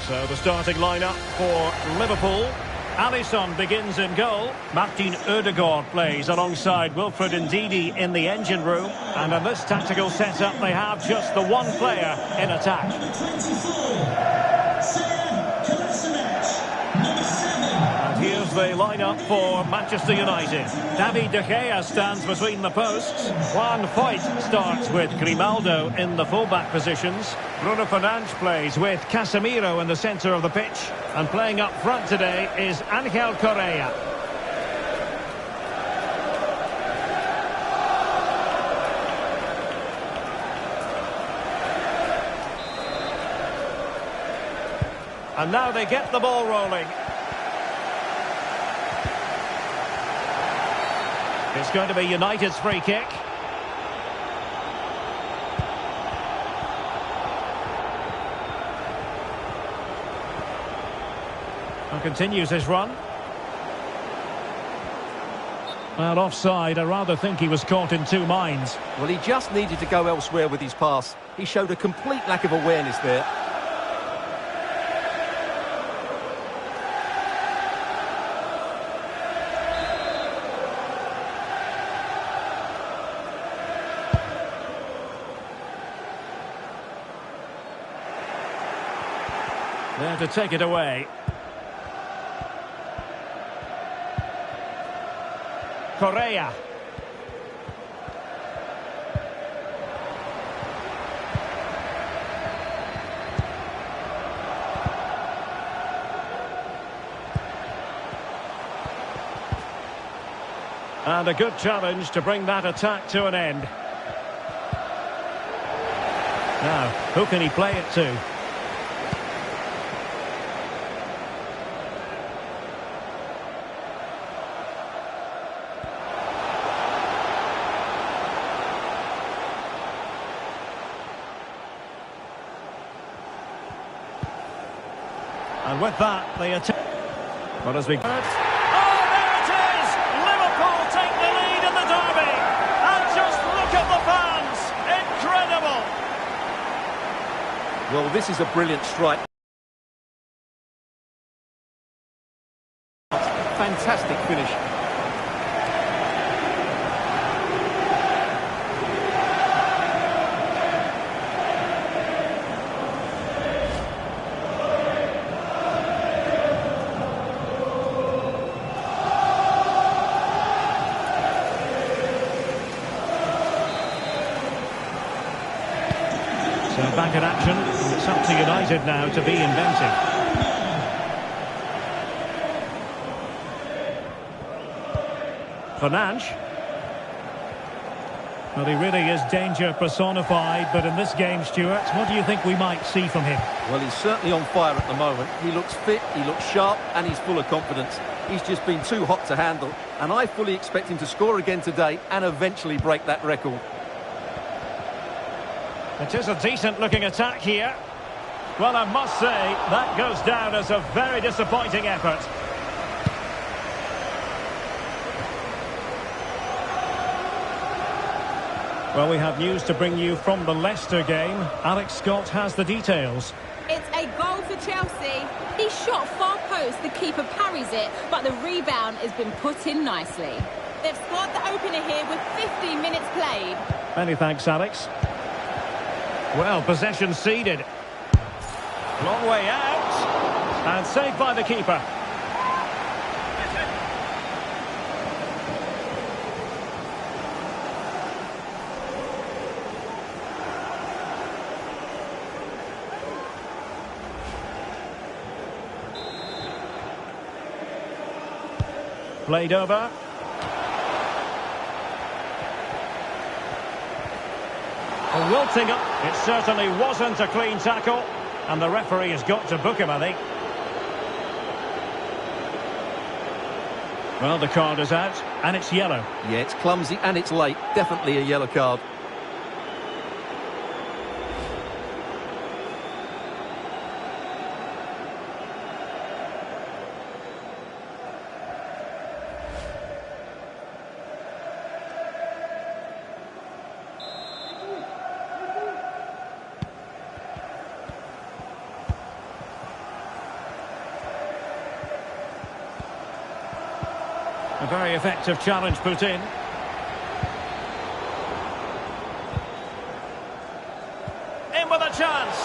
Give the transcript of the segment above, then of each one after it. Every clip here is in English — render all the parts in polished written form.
So the starting lineup for Liverpool. Alisson begins in goal. Martin Odegaard plays alongside Wilfred Ndidi in the engine room. And in this tactical setup, they have just the one player in attack. And here's the lineup for Manchester United. David De Gea stands between the posts. Juan Foyth starts with Grimaldo in the fullback positions. Bruno Fernandes plays with Casemiro in the centre of the pitch. And playing up front today is Angel Correa. And now they get the ball rolling. It's going to be United's free kick. And continues his run. Well, offside. I rather think he was caught in two minds. Well, he just needed to go elsewhere with his pass. He showed a complete lack of awareness there. There to take it away. Correa. And a good challenge to bring that attack to an end. Now, who can he play it to? And with that, the attack. What has been? Oh, there it is! Liverpool take the lead in the derby. And just look at the fans. Incredible! Well, this is a brilliant strike. Fantastic finish. So back in action. It's up to United now to be inventive. Fernandes. Well, he really is danger personified, but in this game, Stuart, what do you think we might see from him? Well, he's certainly on fire at the moment. He looks fit, he looks sharp, and he's full of confidence. He's just been too hot to handle, and I fully expect him to score again today and eventually break that record. It is a decent-looking attack here. Well, I must say, that goes down as a very disappointing effort. Well, we have news to bring you from the Leicester game. Alex Scott has the details. It's a goal for Chelsea. He shot far post, the keeper parries it, but the rebound has been put in nicely. They've scored the opener here with 15 minutes played. Many thanks, Alex. Well, possession ceded. Long way out. And saved by the keeper. Played over. Wilting up. It certainly wasn't a clean tackle. And the referee has got to book him, I think. Well, the card is out. And it's yellow. Yeah, it's clumsy and it's late. Definitely a yellow card. A very effective challenge put in. In with a chance.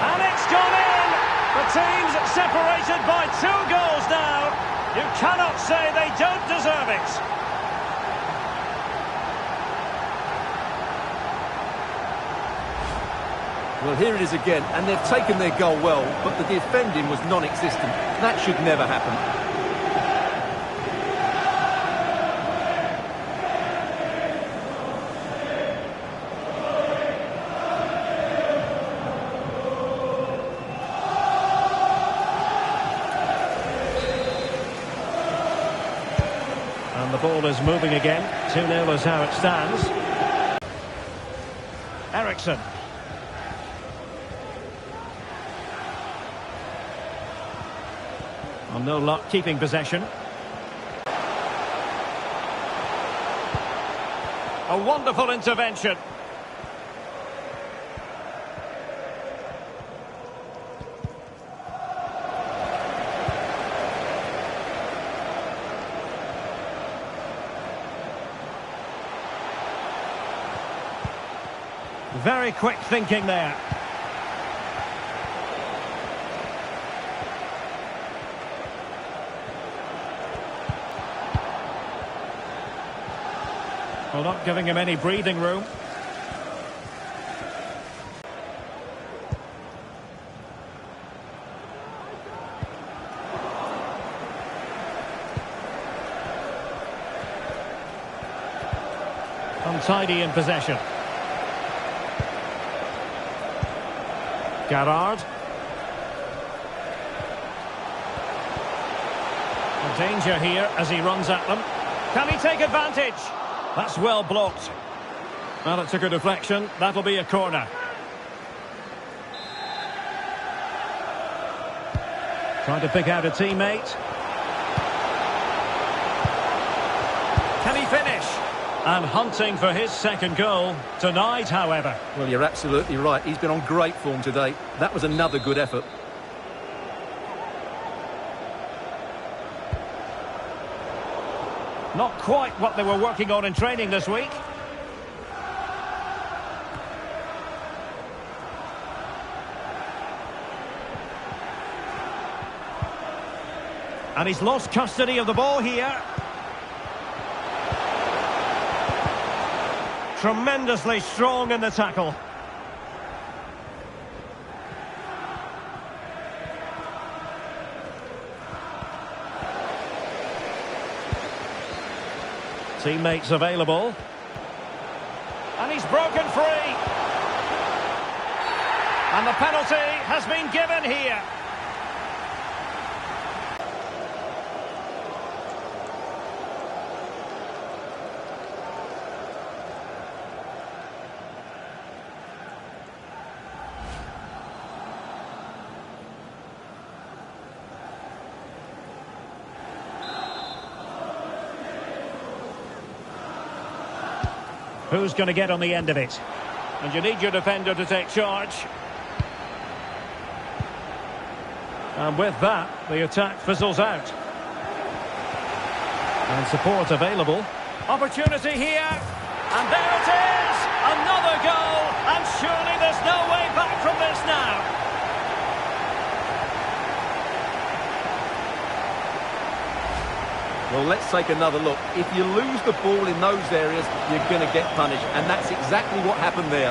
And it's gone in. The team's separated by 2 goals now. You cannot say they don't deserve it. Well, here it is again, and they've taken their goal well, but the defending was non-existent. That should never happen. And the ball is moving again. 2-0 is how it stands. Eriksson. Well, no luck keeping possession. A wonderful intervention. Very quick thinking there. Well, not giving him any breathing room. Untidy in possession. Gerrard. A danger here as he runs at them. Can he take advantage? That's well blocked. Well, it took a deflection. That'll be a corner. Trying to pick out a teammate. Can he finish? And hunting for his second goal tonight, however. Well, you're absolutely right. He's been on great form today. That was another good effort. Not quite what they were working on in training this week. And he's lost custody of the ball here. Tremendously strong in the tackle. Teammates available. And he's broken free. And the penalty has been given here. Who's going to get on the end of it? And you need your defender to take charge. And with that, the attack fizzles out. And support available. Opportunity here. And there it is! Another goal! And surely there's no way back from this now. Well, let's take another look. If you lose the ball in those areas, you're going to get punished. And that's exactly what happened there.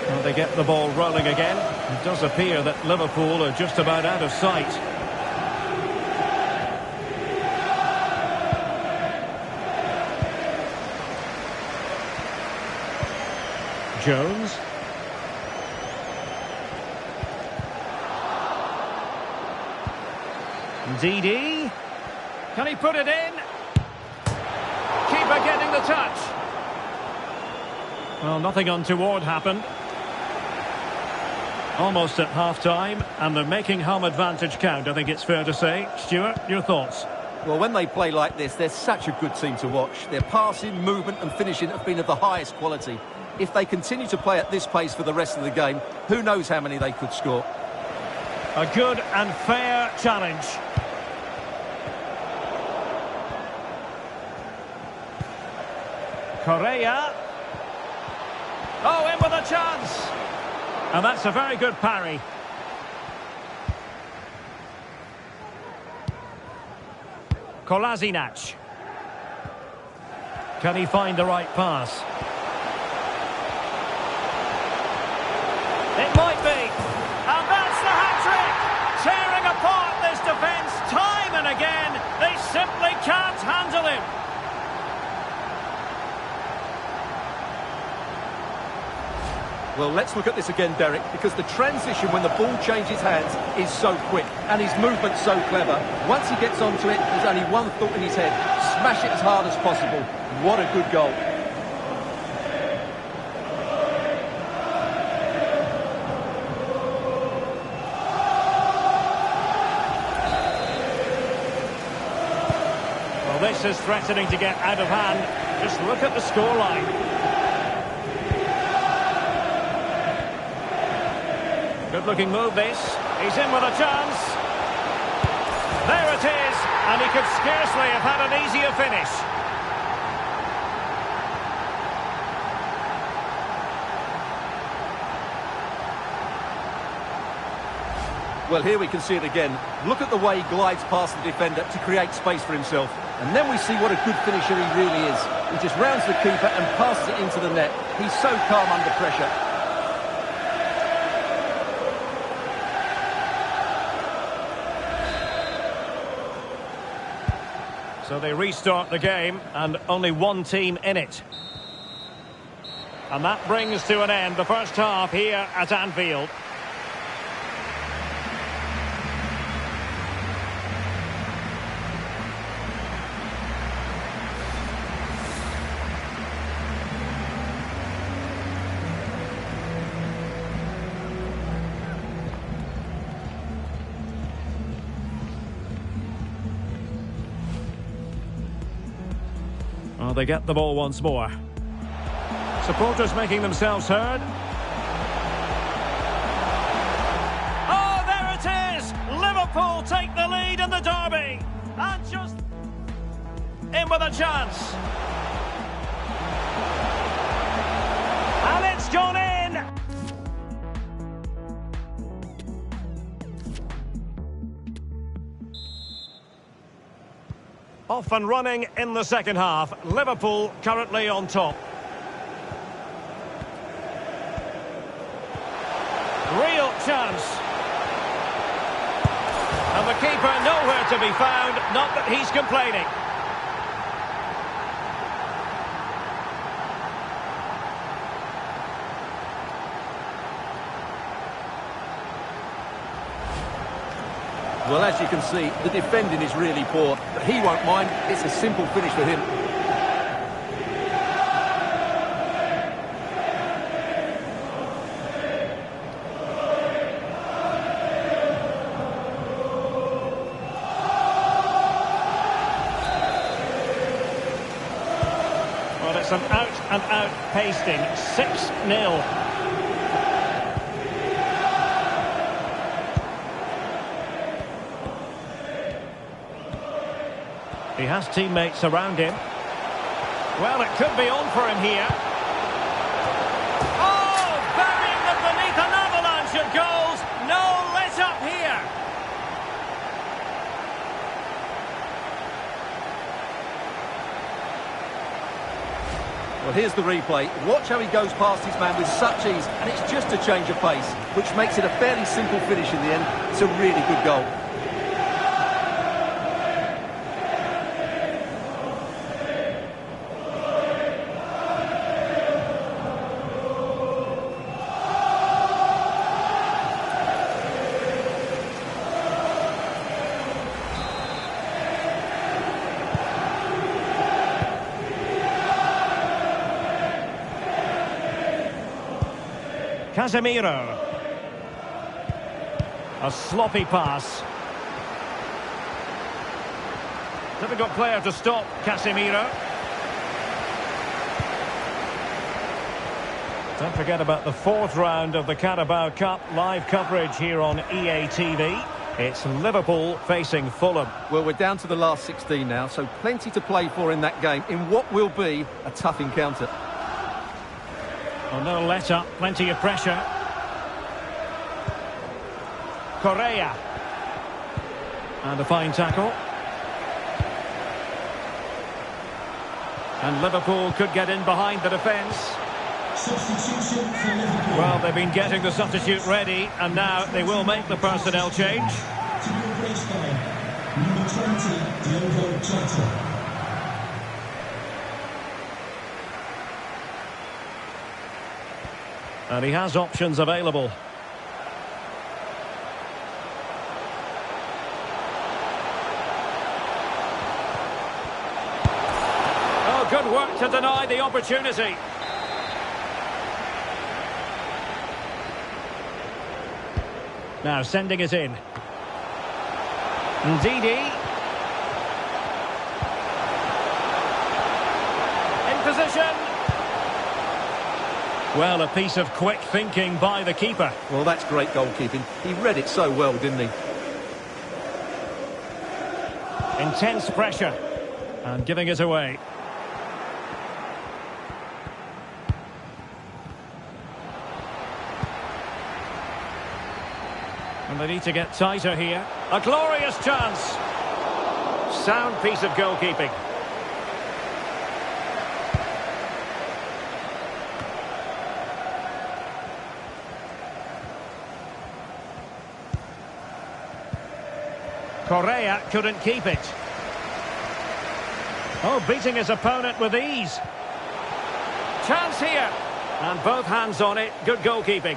Well, they get the ball rolling again. It does appear that Liverpool are just about out of sight. Jones. Ndidi. Can he put it in? Keeper getting the touch. Well, nothing untoward happened. Almost at half-time, and they're making home advantage count, I think it's fair to say. Stuart, your thoughts? Well, when they play like this, they're such a good team to watch. Their passing, movement and finishing have been of the highest quality. If they continue to play at this pace for the rest of the game, who knows how many they could score. A good and fair challenge. Correa. Oh, in with a chance. And that's a very good parry. Kolasinac. Can he find the right pass? It might be. And that's the hat-trick. Tearing apart this defence time and again. They simply can't handle him. Well, let's look at this again, Derek, because the transition when the ball changes hands is so quick and his movement's so clever. Once he gets onto it, there's only one thought in his head: smash it as hard as possible. What a good goal. Well, this is threatening to get out of hand. Just look at the scoreline. Good-looking move, this. He's in with a chance. There it is, and he could scarcely have had an easier finish. Well, here we can see it again. Look at the way he glides past the defender to create space for himself. And then we see what a good finisher he really is. He just rounds the keeper and passes it into the net. He's so calm under pressure. So they restart the game, and only one team in it. And that brings to an end the first half here at Anfield. Well, they get the ball once more. Supporters making themselves heard. Oh, there it is! Liverpool take the lead in the derby. And just in with a chance. And it's gone in! Off and running in the second half. Liverpool currently on top. Real chance. And the keeper nowhere to be found. Not that he's complaining. Well, as you can see, the defending is really poor, but he won't mind. It's a simple finish for him. Well, it's an out-and-out pasting. 6-0. He has teammates around him. Well, it could be on for him here. Oh, burying them beneath an avalanche of goals. No let up here. Well, here's the replay. Watch how he goes past his man with such ease, and it's just a change of pace, which makes it a fairly simple finish in the end. It's a really good goal. Casemiro. A sloppy pass. Difficult player to stop, Casemiro. Don't forget about the fourth round of the Carabao Cup. Live coverage here on EA TV. It's Liverpool facing Fulham. Well, we're down to the last 16 now, so plenty to play for in that game, in what will be a tough encounter. Oh, no let-up, plenty of pressure. Correa. And a fine tackle. And Liverpool could get in behind the defence. Substitution for Liverpool. Well, they've been getting the substitute ready, and now they will make the personnel change. To be replaced by number 20, Diogo Jota. And he has options available. Oh, good work to deny the opportunity. Now sending it in. Ndidi. In position. Well, a piece of quick thinking by the keeper. Well, that's great goalkeeping. He read it so well, didn't he? Intense pressure. And giving it away. And they need to get tighter here. A glorious chance. Sound piece of goalkeeping. Correa couldn't keep it. Oh, beating his opponent with ease. Chance here. And both hands on it. Good goalkeeping.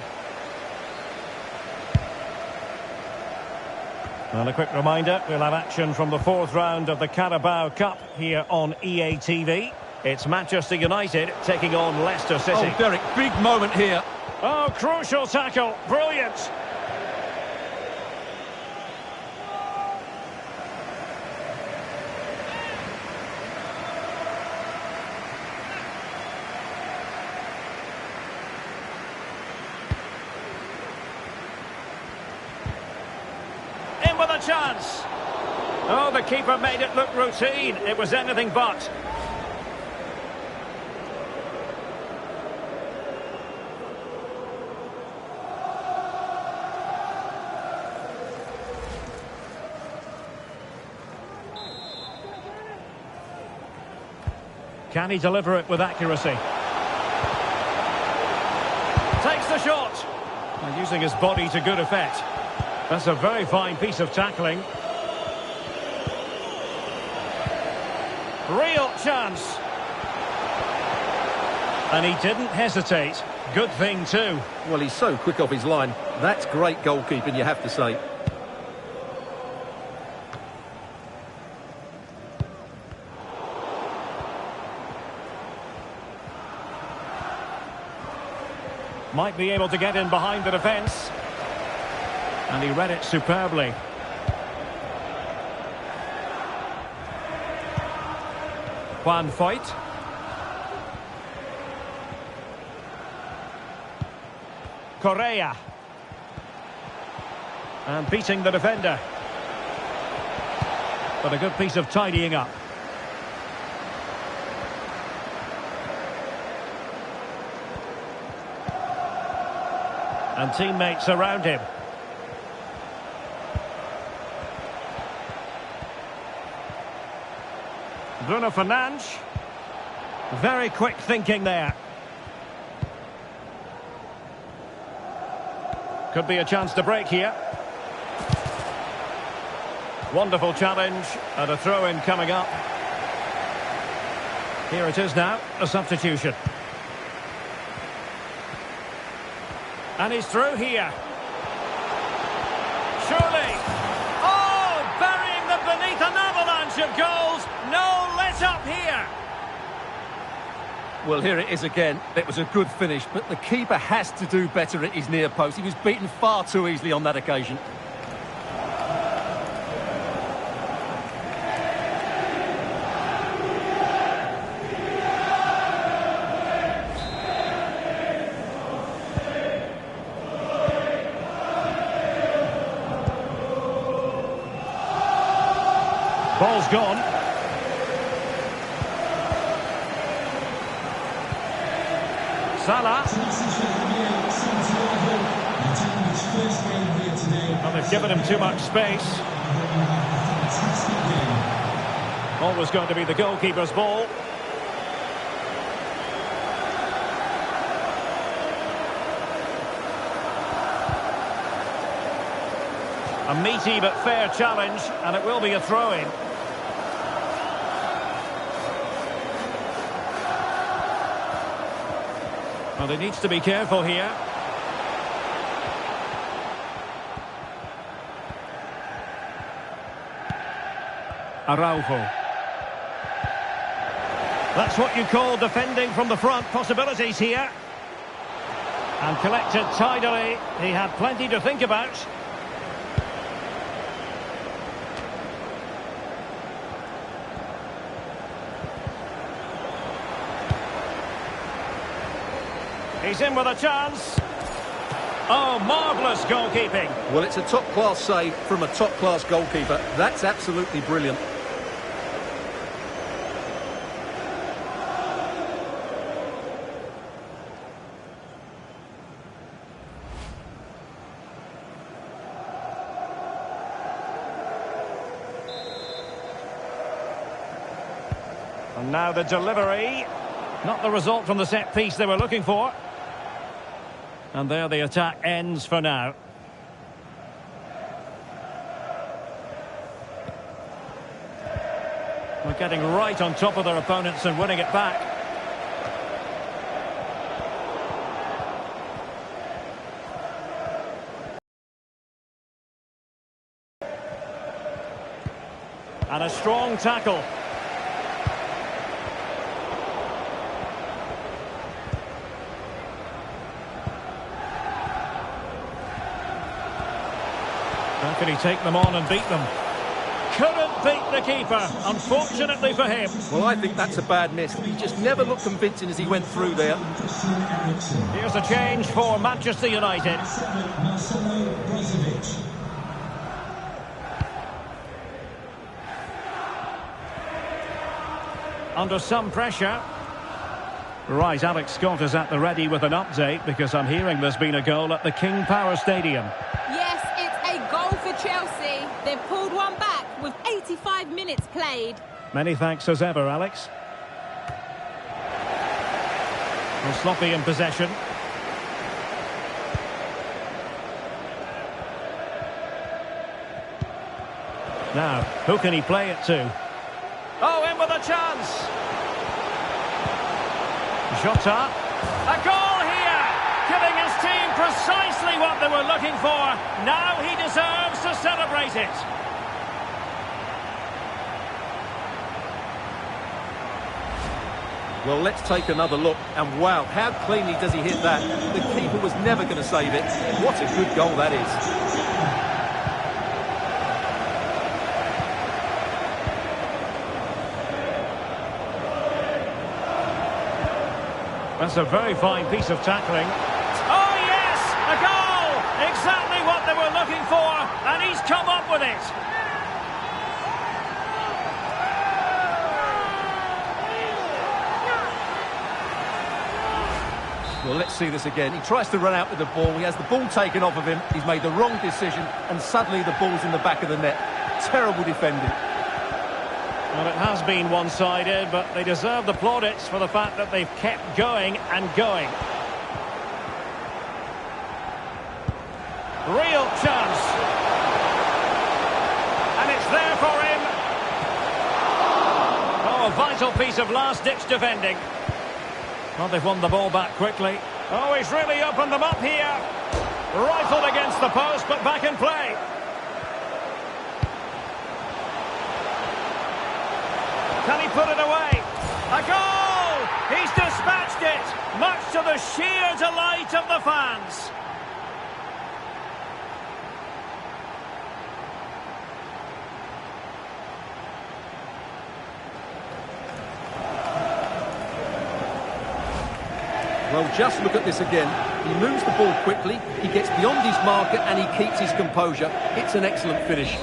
And a quick reminder, we'll have action from the fourth round of the Carabao Cup here on EA TV. It's Manchester United taking on Leicester City. Oh, Derek, big moment here. Oh, crucial tackle. Brilliant. With a chance. Oh, the keeper made it look routine. It was anything but. Can he deliver it with accuracy? Takes the shot. And using his body to good effect. That's a very fine piece of tackling. Real chance. And he didn't hesitate. Good thing too. Well, he's so quick off his line. That's great goalkeeping, you have to say. Might be able to get in behind the defence. And he read it superbly. Juan Foyt. Correa. And beating the defender. But a good piece of tidying up. And teammates around him. Bruno Fernandes. Very quick thinking there. Could be a chance to break here. Wonderful challenge and a throw-in coming up. Here it is now, a substitution. And he's through here. Surely. Oh, burying them beneath an avalanche of goals. No let-up here. Well, here it is again. It was a good finish, but the keeper has to do better at his near post. He was beaten far too easily on that occasion. is gone. Salah. Well, they've given him too much space. Always going to be the goalkeeper's ball. A meaty but fair challenge, and it will be a throw-in. Well, he needs to be careful here. Araujo. That's what you call defending from the front. Possibilities here. And collected tidily. He had plenty to think about. He's in with a chance. Oh, marvellous goalkeeping. Well, it's a top-class save from a top-class goalkeeper. That's absolutely brilliant. And now the delivery. Not the result from the set piece they were looking for. And there the attack ends for now. We're getting right on top of their opponents and winning it back. And a strong tackle. How can he take them on and beat them? Couldn't beat the keeper, unfortunately for him. Well, I think that's a bad miss. He just never looked convincing as he went through there. Here's a change for Manchester United. Under some pressure. Right, Alex Scott is at the ready with an update because I'm hearing there's been a goal at the King Power Stadium. Yes, it's a goal for Chelsea. They've pulled one back with 85 minutes played. Many thanks as ever, Alex. Well, sloppy in possession. Now, who can he play it to? Oh, in with a chance! Jota. A goal here! Giving his team precisely what they were looking for. Now he deserves to celebrate it. Well, let's take another look. And wow, how cleanly does he hit that? The keeper was never going to save it. What a good goal that is. That's a very fine piece of tackling. Oh, yes! A goal! Exactly what they were looking for, and he's come up with it. Well, let's see this again. He tries to run out with the ball. He has the ball taken off of him. He's made the wrong decision, and suddenly the ball's in the back of the net. Terrible defending. Well, it has been one-sided, but they deserve the plaudits for the fact that they've kept going and going. Real chance. And it's there for him. Oh, a vital piece of last-ditch defending. Well, they've won the ball back quickly. Oh, he's really opened them up here. Rifled against the post, but back in play. Can he put it away? A goal! He's dispatched it, much to the sheer delight of the fans. Well, just look at this again. He moves the ball quickly, he gets beyond his marker, and he keeps his composure. It's an excellent finish.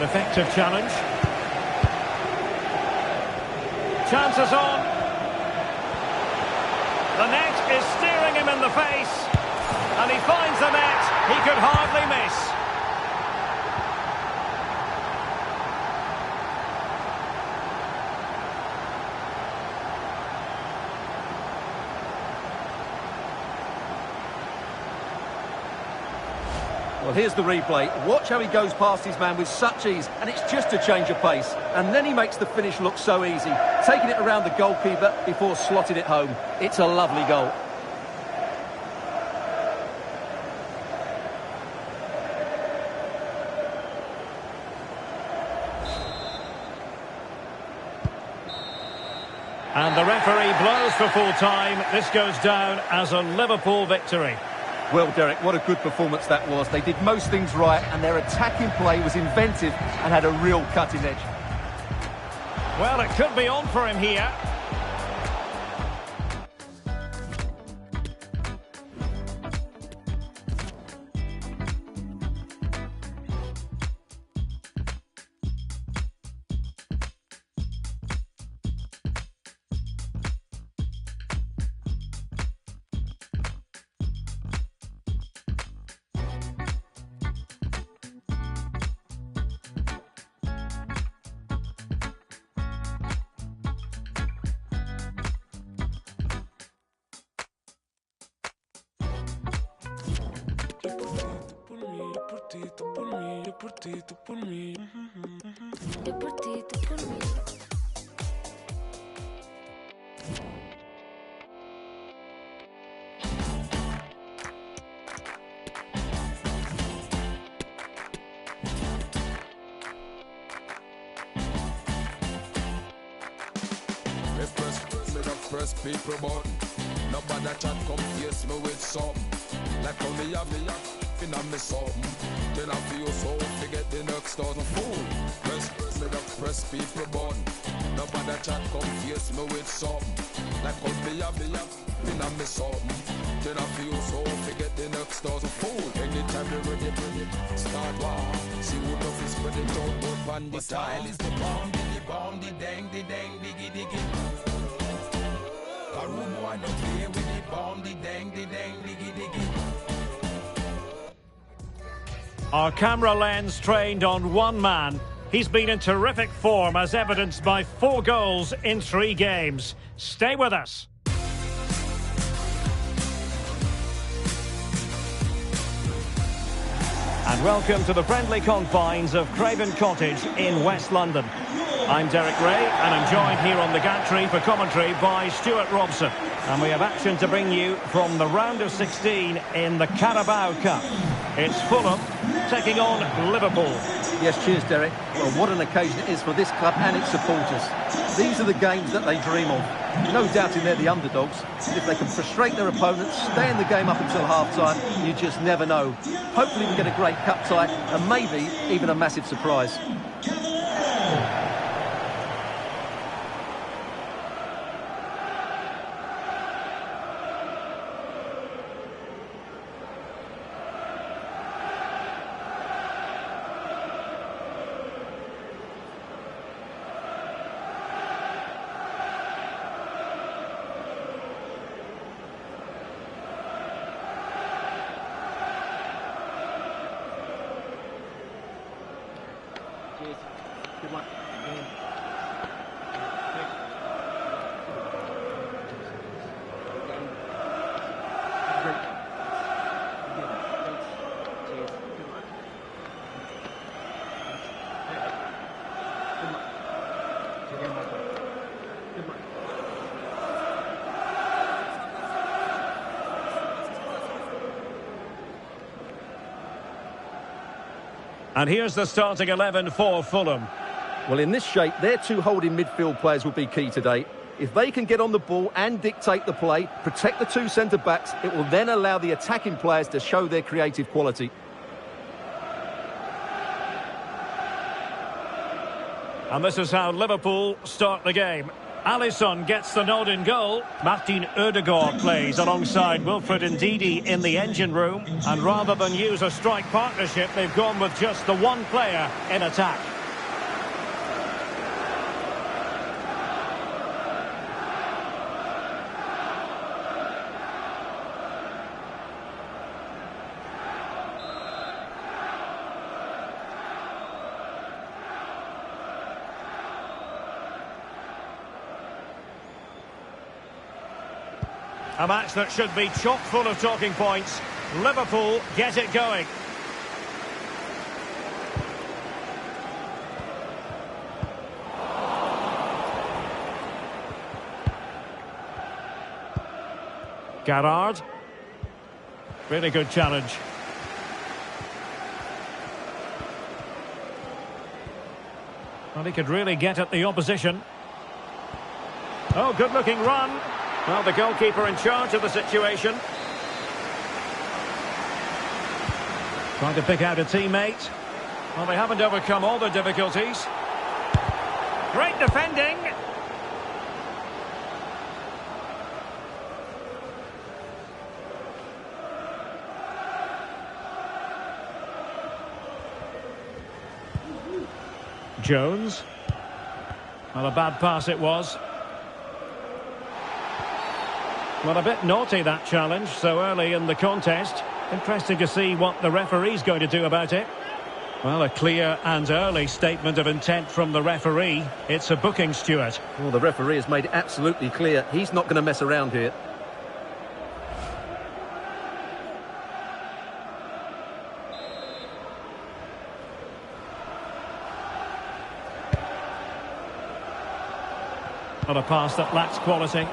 An effective challenge. Chances on. The net is staring him in the face. And he finds the net. He could hardly miss. Well, here's the replay. Watch how he goes past his man with such ease, and it's just a change of pace. And then he makes the finish look so easy, taking it around the goalkeeper before slotting it home. It's a lovely goal. And the referee blows for full time. This goes down as a Liverpool victory. Well, Derek, what a good performance that was. They did most things right, and their attacking play was inventive and had a real cutting edge. Well, it could be on for him here. Press people button. Nobody chat come face me with something. Like how me have in on me something. Then I feel so forget the next 1,000 fool. Press people button. Nobody chat come face me with something. Like how me have in on me something. Then I feel so forget the next 1,000 fool. Anytime you ready, start war. See who love is spread it out, up on the style is the bomb, the dang, diggy, diggy. I don't play with the bomb, the dang, diggy, diggy. Our camera lens trained on one man. He's been in terrific form as evidenced by 4 goals in 3 games. Stay with us. And welcome to the friendly confines of Craven Cottage in West London. I'm Derek Ray, and I'm joined here on the gantry for commentary by Stuart Robson. And we have action to bring you from the round of 16 in the Carabao Cup. It's Fulham taking on Liverpool. Yes, cheers, Derek. Well, what an occasion it is for this club and its supporters. These are the games that they dream of. No doubting they're the underdogs. If they can frustrate their opponents, stay in the game up until half-time, you just never know. Hopefully we get a great cup tie and maybe even a massive surprise. Good luck. And here's the starting 11 for Fulham. Well, in this shape, their 2 holding midfield players will be key today. If they can get on the ball and dictate the play, protect the 2 centre-backs, it will then allow the attacking players to show their creative quality. And this is how Liverpool start the game. Alisson gets the nod in goal. Martin Ødegaard plays alongside Wilfred Ndidi in the engine room. And rather than use a strike partnership, they've gone with just the one player in attack. A match that should be chock full of talking points. Liverpool get it going. Gerrard. Really good challenge. Well, he could really get at the opposition. Oh, good-looking run. Well, the goalkeeper in charge of the situation. Trying to pick out a teammate. Well, they haven't overcome all the difficulties. Great defending. Jones. Well, a bad pass it was. Well, a bit naughty, that challenge, so early in the contest. Interesting to see what the referee's going to do about it. Well, a clear and early statement of intent from the referee. It's a booking, Stuart. Well, the referee has made it absolutely clear. He's not going to mess around here. Not a pass that lacks quality.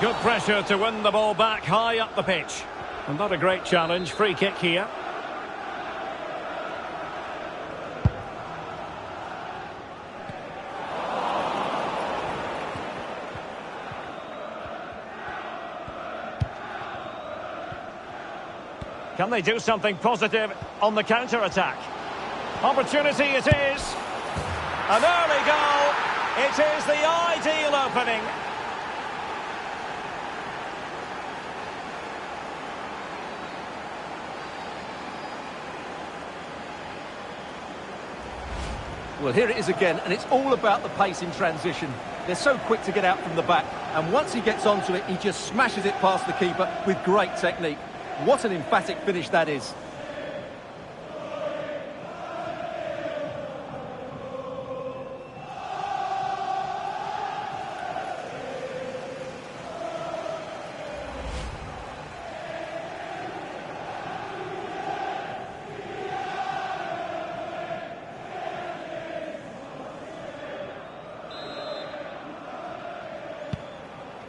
Good pressure to win the ball back high up the pitch. And not a great challenge. Free kick here. Can they do something positive on the counter-attack? Opportunity it is. An early goal. It is the ideal opening. Well, here it is again, and it's all about the pace in transition. They're so quick to get out from the back, and once he gets onto it, he just smashes it past the keeper with great technique. What an emphatic finish that is.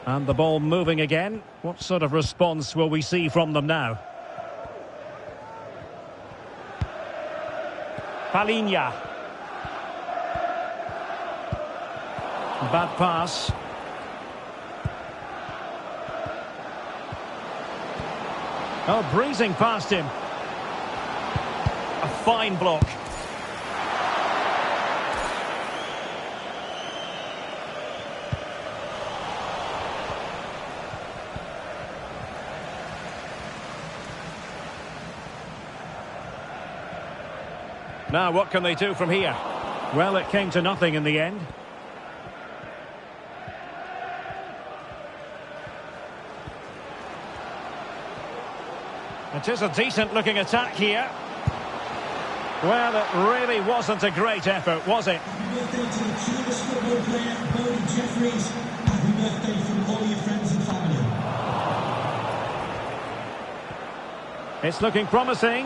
And the ball moving again. What sort of response will we see from them now? Palhinha. Bad pass. Oh, breezing past him. A fine block. Now, what can they do from here? Well, it came to nothing in the end. It is a decent-looking attack here. Well, it really wasn't a great effort, was it? Happy birthday to the Tunis football player, Bodie Jeffries. Happy birthday from all your friends and family. It's looking promising.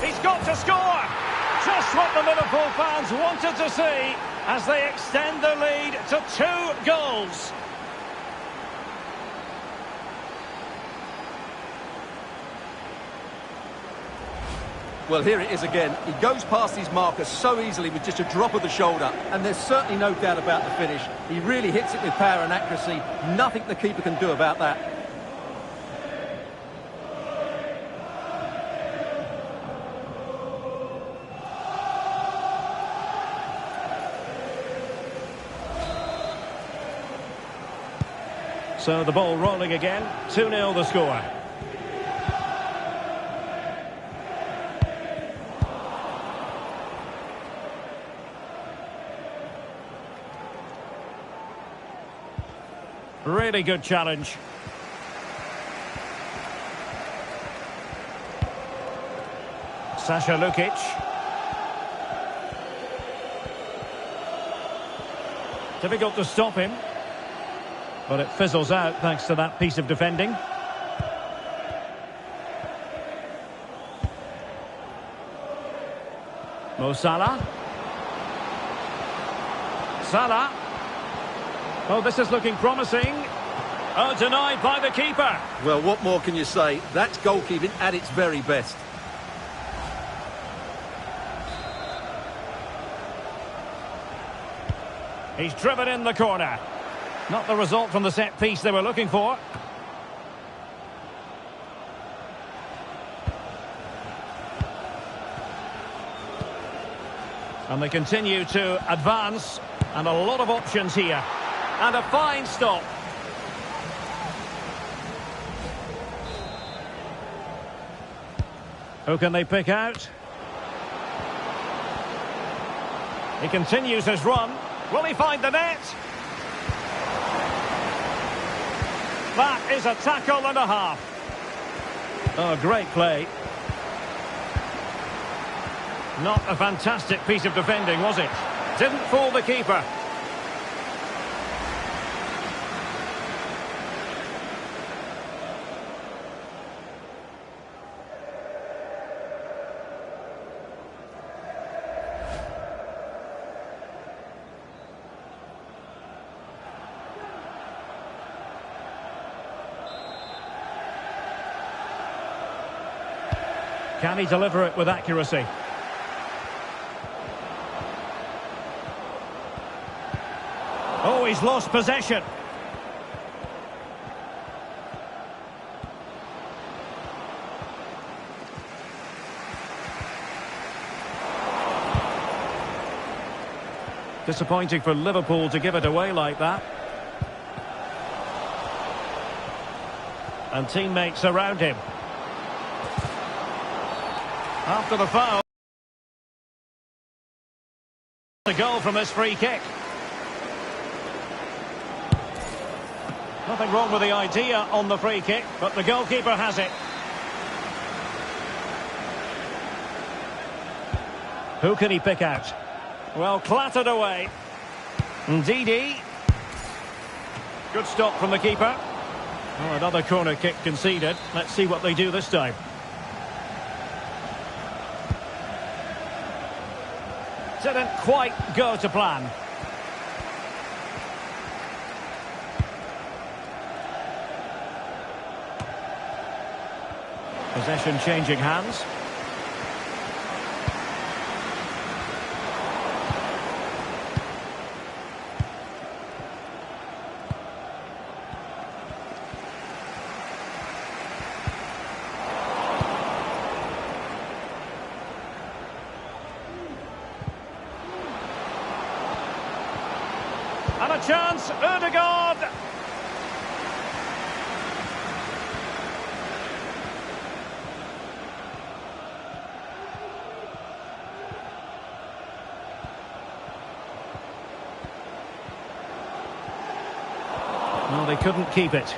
He's got to score! Just what the Liverpool fans wanted to see as they extend the lead to 2 goals. Well, here it is again. He goes past his marker so easily with just a drop of the shoulder, and there's certainly no doubt about the finish. He really hits it with power and accuracy. Nothing the keeper can do about that. So the ball rolling again. 2-0 the score. Really good challenge. Sasha Lukic. Difficult to stop him. But it fizzles out thanks to that piece of defending. Mo Salah. Salah. Oh, this is looking promising. Oh, denied by the keeper. Well, what more can you say? That's goalkeeping at its very best. He's driven in the corner. Not the result from the set piece they were looking for. And they continue to advance. And a lot of options here. And a fine stop. Who can they pick out? He continues his run. Will he find the net? That is a tackle and a half. Oh, great play. Not a fantastic piece of defending, was it? Didn't fool the keeper. Can he deliver it with accuracy? Oh, he's lost possession. Disappointing for Liverpool to give it away like that. And teammates around him. After the foul, the goal from this free kick. Nothing wrong with the idea on the free kick, but the goalkeeper has it. Who can he pick out? Well, clattered away. Ndidi. Good stop from the keeper. Oh, another corner kick conceded. Let's see what they do this time. Didn't quite go to plan. Possession changing hands. And a chance, Ødegaard. No, they couldn't keep it.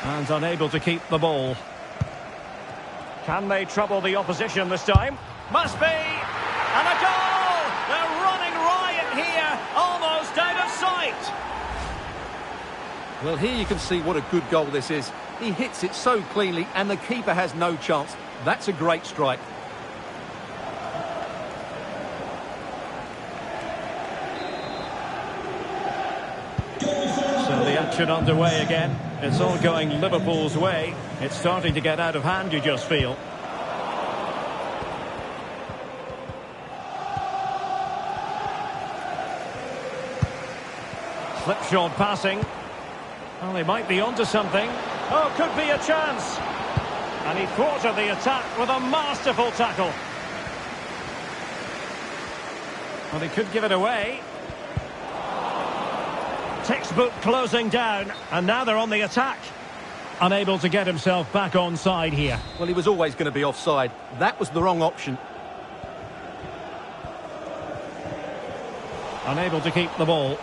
And unable to keep the ball. Can they trouble the opposition this time? Must be! And a goal! They're running riot here, almost out of sight! Well, here you can see what a good goal this is. He hits it so cleanly and the keeper has no chance. That's a great strike. So the action underway again. It's all going Liverpool's way. It's starting to get out of hand, you just feel. Slipshod passing. Well, they might be onto something. Oh, could be a chance. And he thwarted the attack with a masterful tackle. Well, he could give it away. Textbook closing down, and now they're on the attack. Unable to get himself back on side here. Well, he was always going to be offside. That was the wrong option. Unable to keep the ball.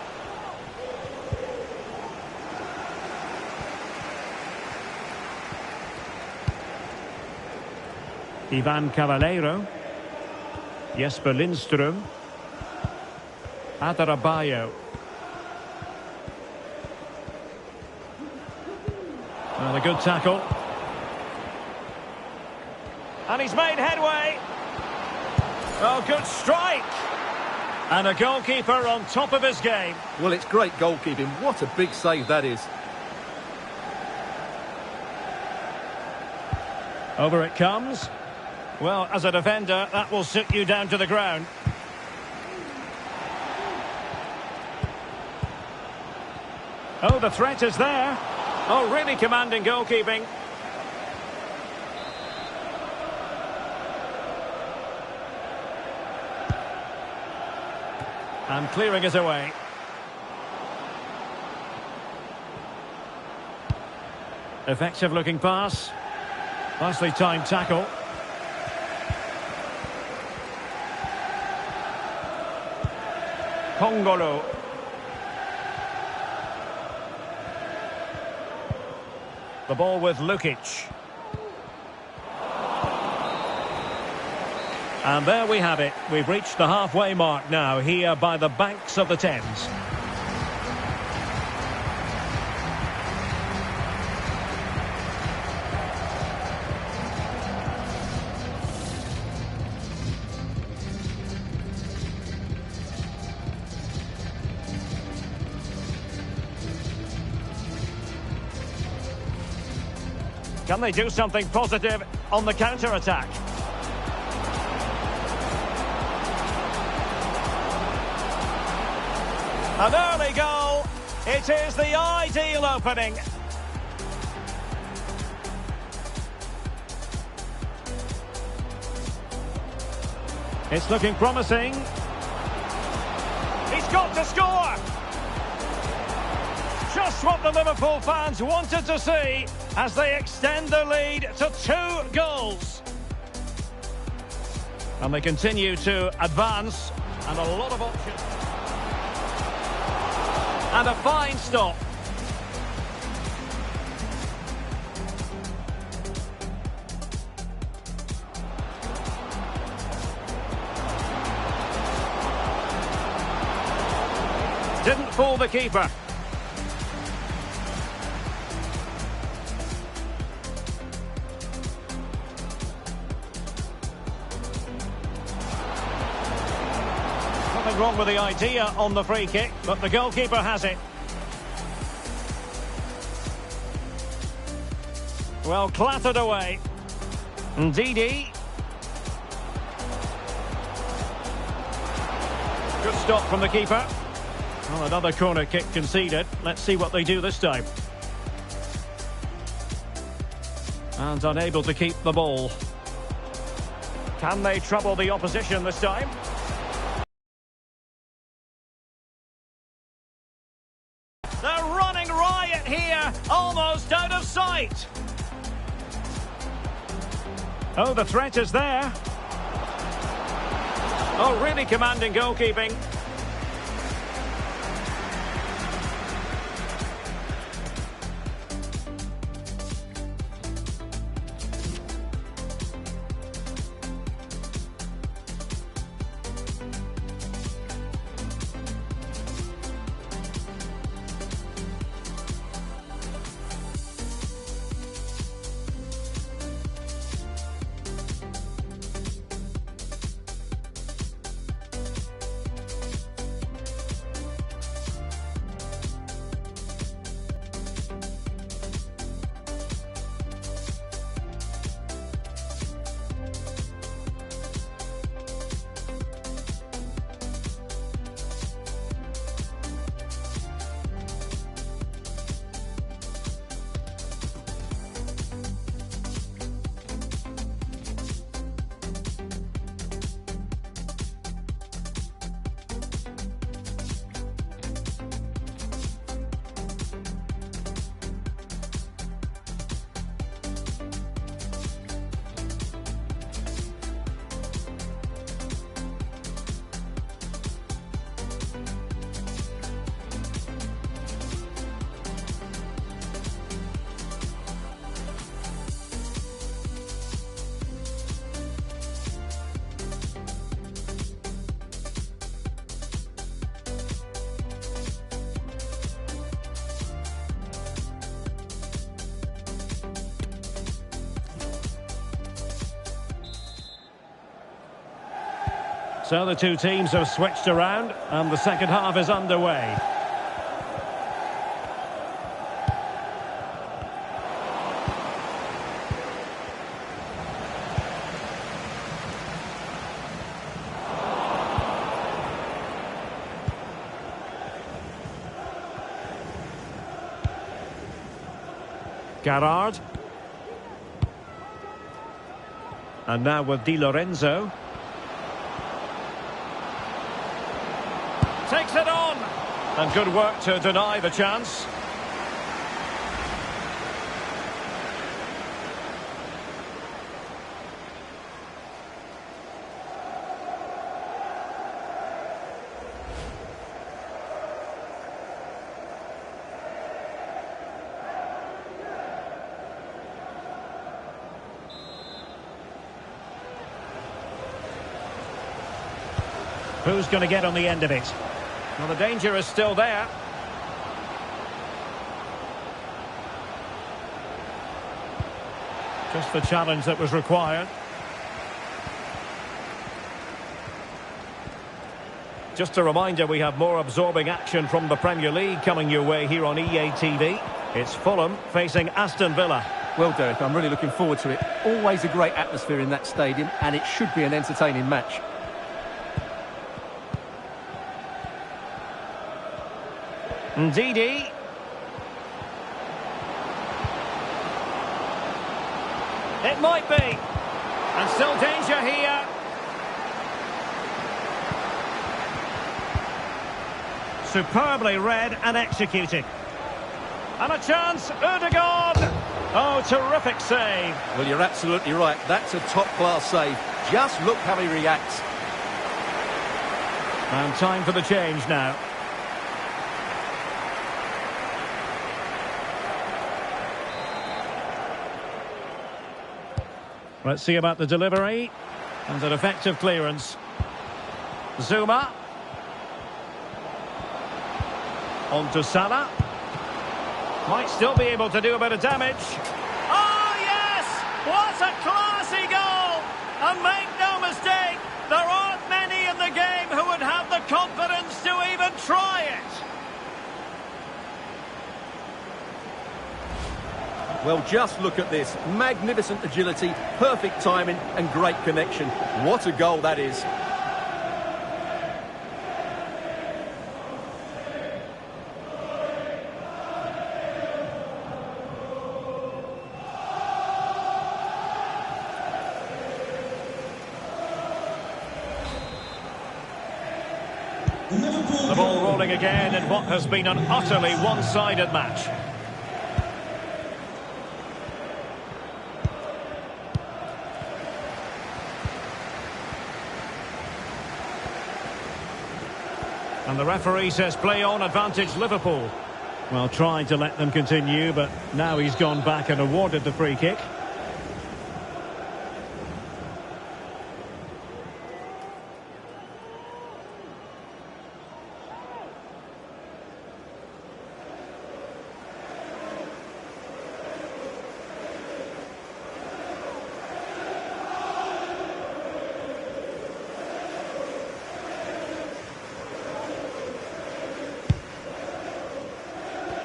Ivan Cavaleiro. Jesper Lindström. Adarabioyo. Well, a good tackle. And he's made headway. Oh, good strike. And a goalkeeper on top of his game. Well, it's great goalkeeping. What a big save that is. Over it comes. Well, as a defender, that will sit you down to the ground. Oh, the threat is there. Oh, really commanding goalkeeping. And clearing is away. Effective looking pass. Nicely timed tackle. Kongolo. The ball with Lukic. And there we have it. We've reached the halfway mark now here by the banks of the Thames. Can they do something positive on the counter-attack? An early goal. It is the ideal opening. It's looking promising. He's got to score! Just what the Liverpool fans wanted to see as they extend the lead to 2 goals. And they continue to advance, and a lot of options. And a fine stop. Didn't fool the keeper. Nothing wrong with the idea on the free kick, but the goalkeeper has it. Well, clattered away. Ndidi. Good stop from the keeper. Well, another corner kick conceded. Let's see what they do this time. And unable to keep the ball. Can they trouble the opposition this time? They're running riot here, almost out of sight. Oh, the threat is there. Oh, really commanding goalkeeping. So the two teams have switched around and the second half is underway. Gerrard. And now with Di Lorenzo. Takes it on. And good work to deny the chance. Who's going to get on the end of it? Well, the danger is still there. Just the challenge that was required. Just a reminder, we have more absorbing action from the Premier League coming your way here on EA TV. It's Fulham facing Aston Villa. Well, Derek, I'm really looking forward to it. Always a great atmosphere in that stadium, and it should be an entertaining match. Ndidi. It might be. And still danger here. Superbly read and executed. And a chance, Ødegaard. Oh, terrific save. Well, you're absolutely right. That's a top-class save. Just look how he reacts. And time for the change now. Let's see about the delivery. And an effective clearance. Zuma. On to Salah. Might still be able to do a bit of damage. Oh, yes! What a classy goal! And make no mistake, there aren't many in the game who would have the confidence to even try it. Well, just look at this. Magnificent agility, perfect timing and great connection. What a goal that is. The ball rolling again in what has been an utterly one-sided match. And the referee says play on, advantage Liverpool. Well, trying to let them continue, but now he's gone back and awarded the free kick.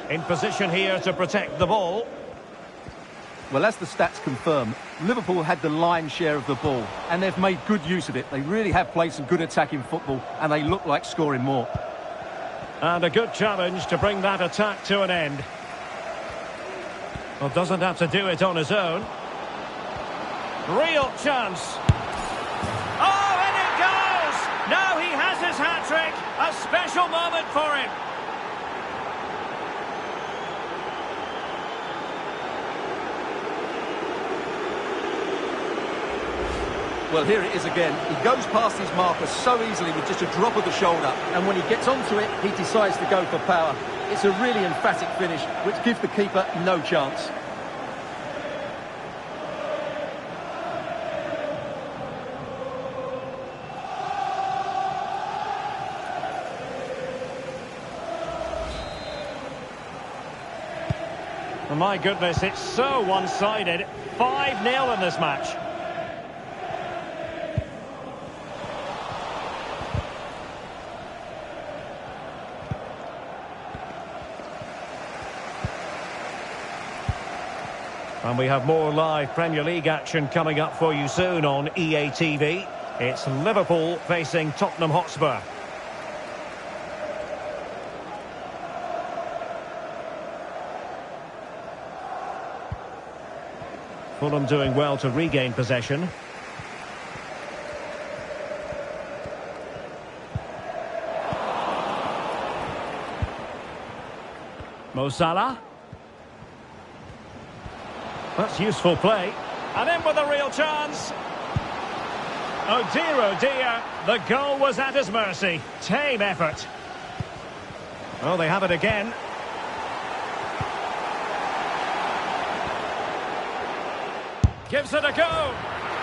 In position here to protect the ball. Well, as the stats confirm, Liverpool had the lion's share of the ball, and they've made good use of it. They really have played some good attacking football, and they look like scoring more. And a good challenge to bring that attack to an end. Well, doesn't have to do it on his own. Real chance. Oh, and it goes! Now he has his hat-trick. A special moment for him. Well, here it is again. He goes past his marker so easily with just a drop of the shoulder. And when he gets onto it, he decides to go for power. It's a really emphatic finish, which gives the keeper no chance. Oh, my goodness, it's so one-sided. 5-0 in this match. And we have more live Premier League action coming up for you soon on EA TV. It's Liverpool facing Tottenham Hotspur. Fulham doing well to regain possession. Mo Salah. That's useful play. And in with a real chance. Oh dear, the goal was at his mercy. Tame effort. Oh, they have it again. Gives it a go.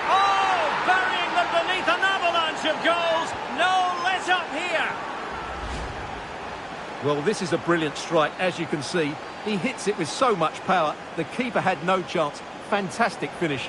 Oh, burying them beneath an avalanche of goals. No let up here. Well, this is a brilliant strike, as you can see. He hits it with so much power. The keeper had no chance. Fantastic finish.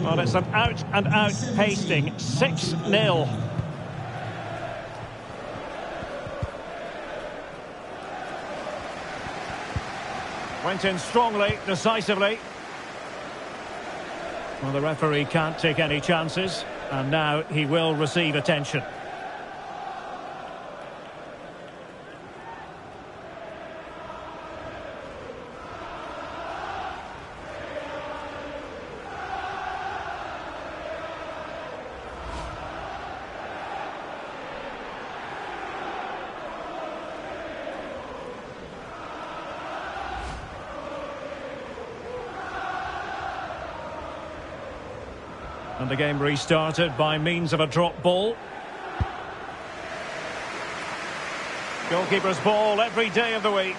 Well, it's an out-and-out pasting. 6-0. Went in strongly, decisively. Well, the referee can't take any chances, and now he will receive attention. And the game restarted by means of a drop ball. Goalkeeper's ball every day of the week.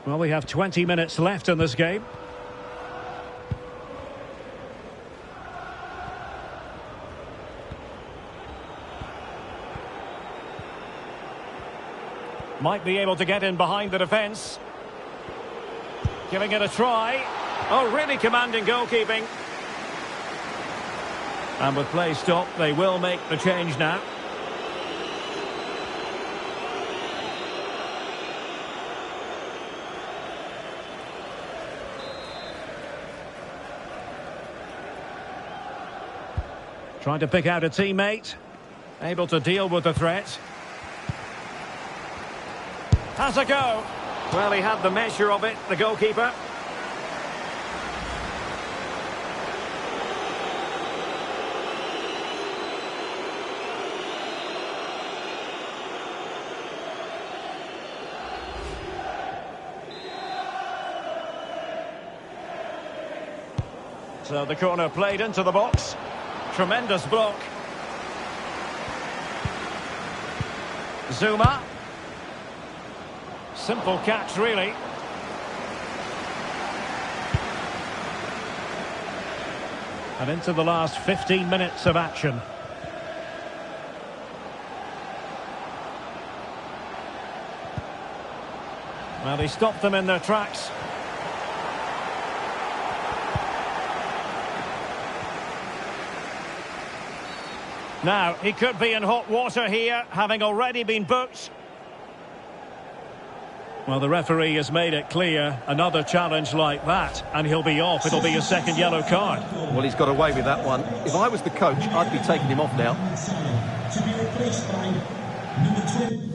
Well, we have 20 minutes left in this game. Might be able to get in behind the defence. Giving it a try. Oh, really commanding goalkeeping. And with play stopped, they will make the change now. Trying to pick out a teammate. Able to deal with the threat. Has a go. Well, he had the measure of it, the goalkeeper. So the corner played into the box. Tremendous block. Zuma. Simple catch, really. And into the last 15 minutes of action. Well, he stopped them in their tracks. Now, he could be in hot water here, having already been booked. Well, the referee has made it clear, another challenge like that, and he'll be off. It'll be a second yellow card. Well, he's got away with that one. If I was the coach, I'd be taking him off now. To be replaced by number 20.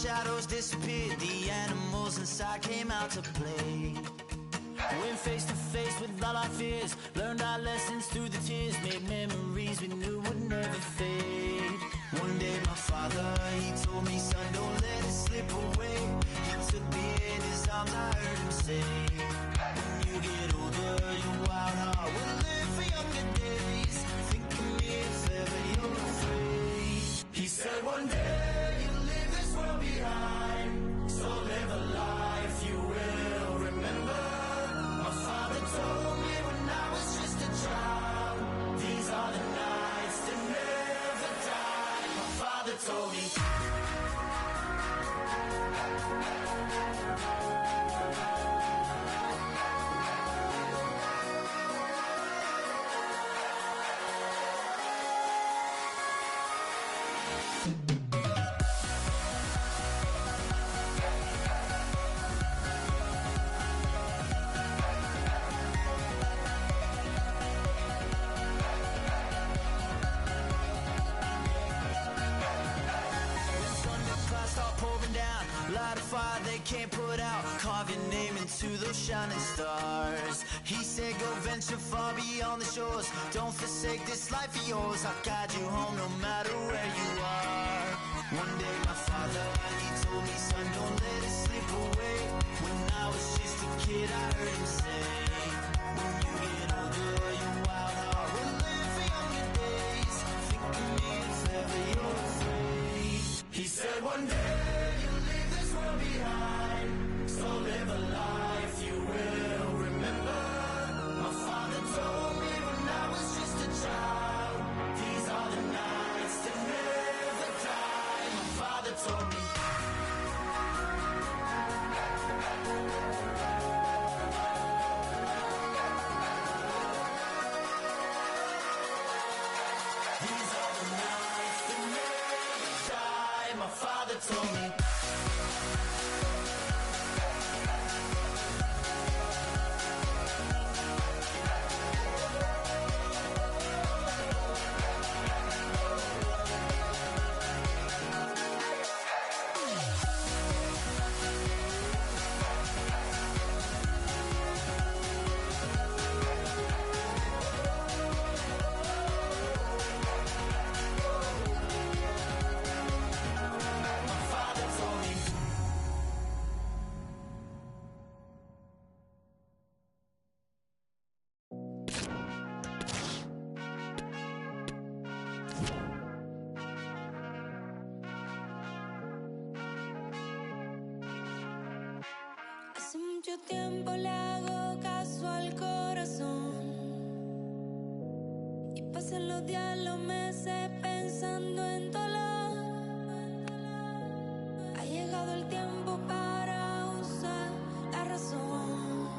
shadows disappeared, the animals inside came out to play. Went face to face with all our fears, learned our lessons through the tears, made memories we knew would never fade. One day my father, he told me, son, don't let it slip away. He took me in his arms, I heard him say, when you get older, your wild heart will live for younger days. Think of me if ever you're afraid. He said one day you'll leave this world behind, so live a life you will remember. My father told me when I was just a child, these are the nights that never die. My father told me. Light a fire they can't put out. Carve your name into those shining stars. He said go venture far beyond the shores. Don't forsake this life of yours. I'll guide you home no matter where you are. One day my father, he told me, son, don't let it slip away. When I was just a kid I heard him say, when you get older your wild heart will live for younger days. Think of me if ever you're afraid. He said one day behind, so live a life you will remember. My father told me when I was just a child, these are the nights that never die. My father told me. These are the nights that never die. My father told me. Hace mucho tiempo le hago caso al corazón y pasan los días, los meses pensando en dolor. Ha llegado el tiempo para usar la razón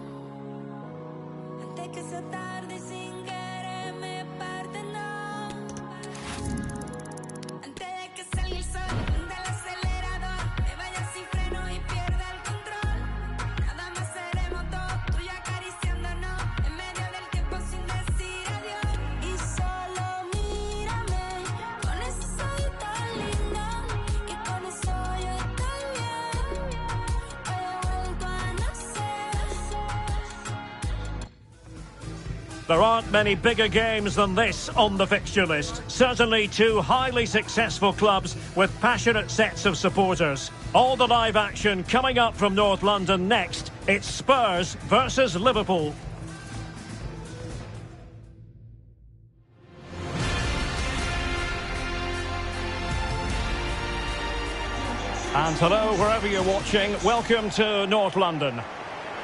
antes que sea tarde y sin querer me parten dos. Antes de que salga el sol del acelerador, me vaya sin freno y pierda el control. Nada más seremos dos, tú y acariciándonos en medio del tiempo sin decir adiós. Y solo mírame con ese ojito lindo, que con eso yo estoy bien. Hoy he vuelto a nacer. There aren't many bigger games than this on the fixture list. Certainly two highly successful clubs with passionate sets of supporters. All the live action coming up from North London next. It's Spurs versus Liverpool. And hello, wherever you're watching, welcome to North London.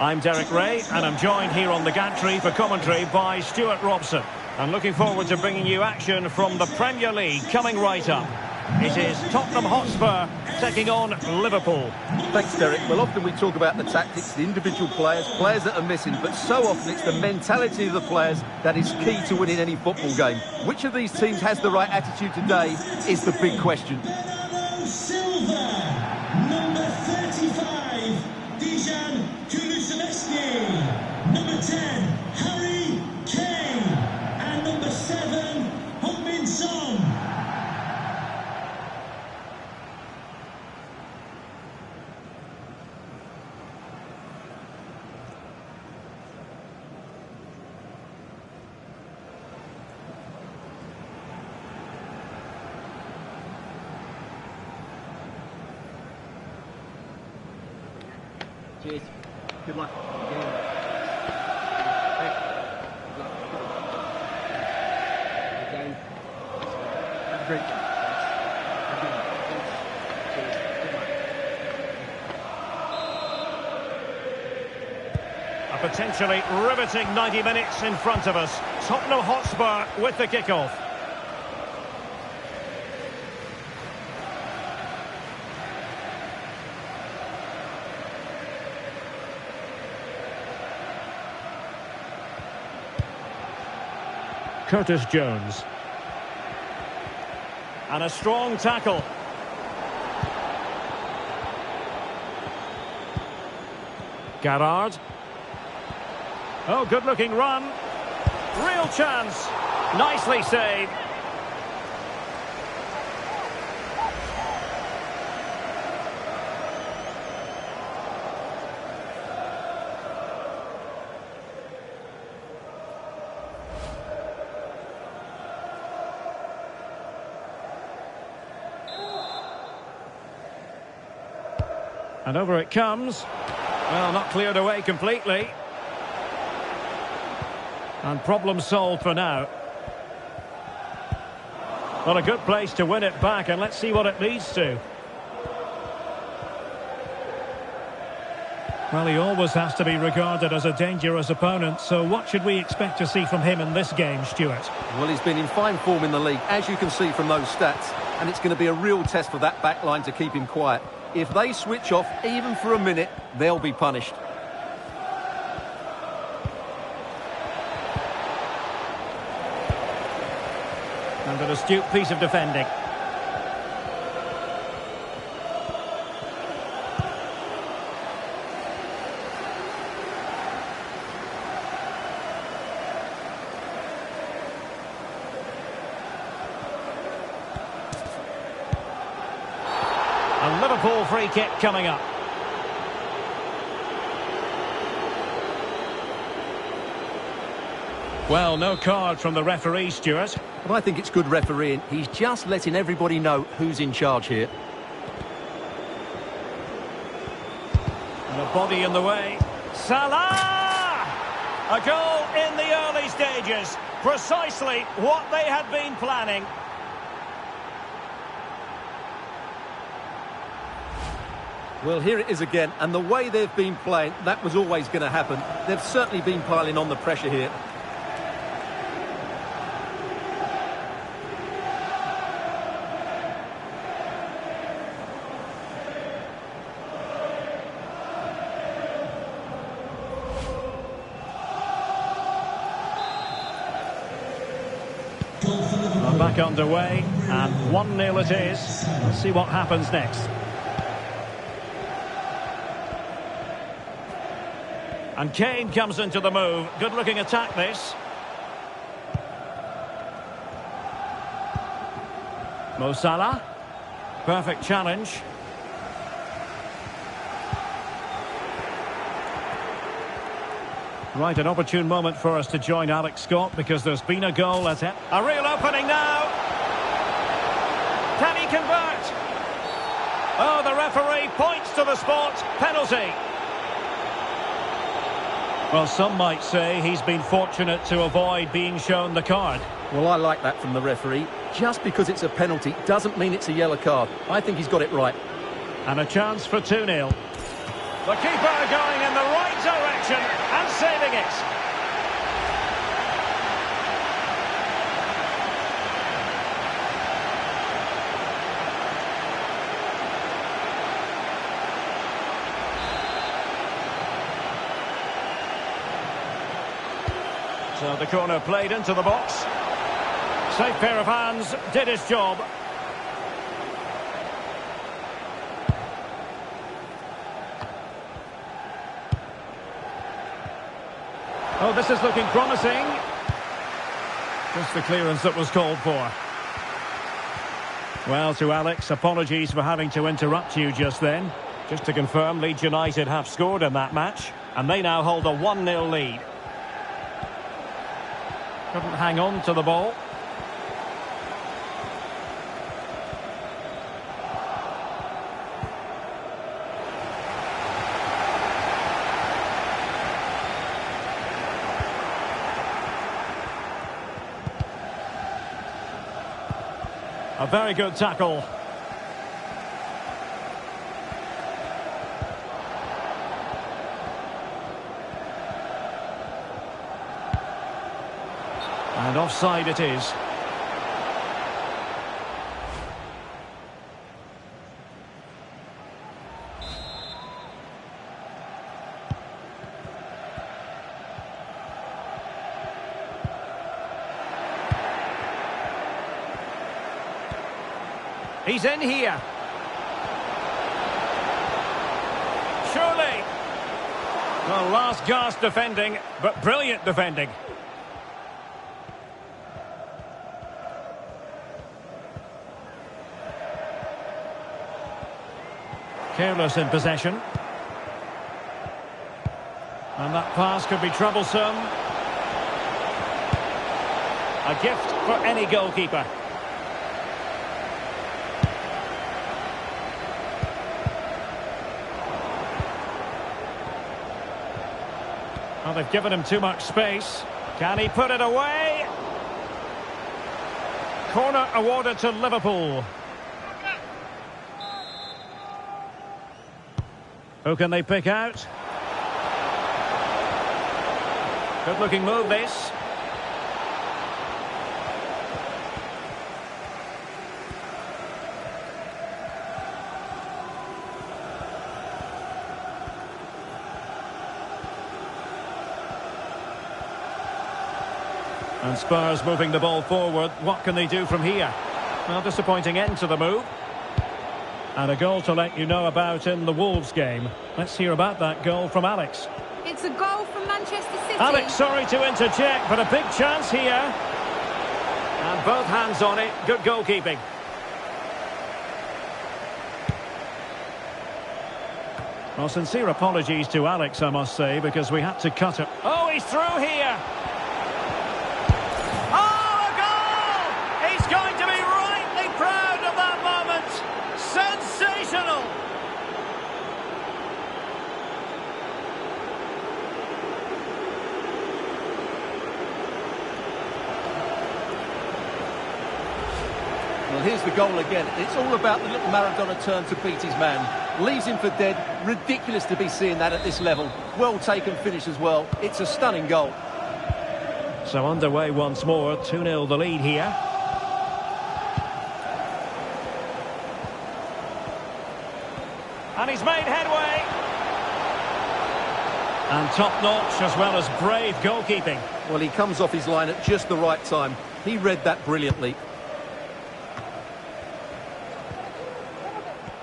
I'm Derek Ray, and I'm joined here on the gantry for commentary by Stuart Robson. And looking forward to bringing you action from the Premier League coming right up. It is Tottenham Hotspur taking on Liverpool. Thanks, Derek. Well, often we talk about the tactics, the individual players that are missing, but so often it's the mentality of the players that is key to winning any football game. Which of these teams has the right attitude today is the big question. Bernardo Silva, number 35, Dejan Kulusevski, number 10, Harry Kane, and number 7, Heung-min Son. Cheers. Good luck. Great job. A potentially riveting 90 minutes in front of us. Tottenham Hotspur with the kickoff. Curtis Jones. And a strong tackle. Garrard. Oh, good-looking run. Real chance. Nicely saved. And over it comes. Well, not cleared away completely. And problem solved for now. Well, a good place to win it back, and let's see what it leads to. Well, he always has to be regarded as a dangerous opponent, so what should we expect to see from him in this game, Stuart? Well, he's been in fine form in the league, as you can see from those stats, and it's going to be a real test for that back line to keep him quiet. If they switch off, even for a minute, they'll be punished. And an astute piece of defending. A Liverpool free kick coming up. Well, no card from the referee, Stuart. But I think it's good refereeing. He's just letting everybody know who's in charge here. And a body in the way. Salah! A goal in the early stages. Precisely what they had been planning. Well, here it is again, and the way they've been playing, that was always going to happen. They've certainly been piling on the pressure here. Back underway, and 1-0 it is. Let's see what happens next. And Kane comes into the move. Good-looking attack, this. Mo Salah. Perfect challenge. Right, an opportune moment for us to join Alex Scott because there's been a goal at it. A real opening now. Can he convert? Oh, the referee points to the spot. Penalty. Well, some might say he's been fortunate to avoid being shown the card. Well, I like that from the referee. Just because it's a penalty doesn't mean it's a yellow card. I think he's got it right. And a chance for 2-0. The keeper going in the right direction and saving it. So the corner played into the box. Safe pair of hands, did his job. Oh, this is looking promising. Just the clearance that was called for. Well, to Alex, apologies for having to interrupt you just then. Just to confirm, Leeds United have scored in that match, and they now hold a 1-0 lead. Couldn't hang on to the ball. A very good tackle. And offside it is. He's in here. Surely. Well, last gasp defending, but brilliant defending. Careless in possession. And that pass could be troublesome. A gift for any goalkeeper. Well, they've given him too much space. Can he put it away? Corner awarded to Liverpool. Who can they pick out? Good looking move this. And Spurs moving the ball forward. What can they do from here? Well, disappointing end to the move. And a goal to let you know about in the Wolves game. Let's hear about that goal from Alex. It's a goal from Manchester City. Alex, sorry to interject, but a big chance here. And both hands on it. Good goalkeeping. Well, sincere apologies to Alex, I must say, because we had to cut it. Oh, he's through here. Oh, a goal! He's going to be rightly proud of that moment. Sensational! Well, here's the goal again. It's all about the little Maradona turn to beat his man. Leaves him for dead. Ridiculous to be seeing that at this level. Well taken finish as well. It's a stunning goal. So underway once more. 2-0 the lead here. And he's made headway. And top-notch as well as brave goalkeeping. Well, he comes off his line at just the right time. He read that brilliantly.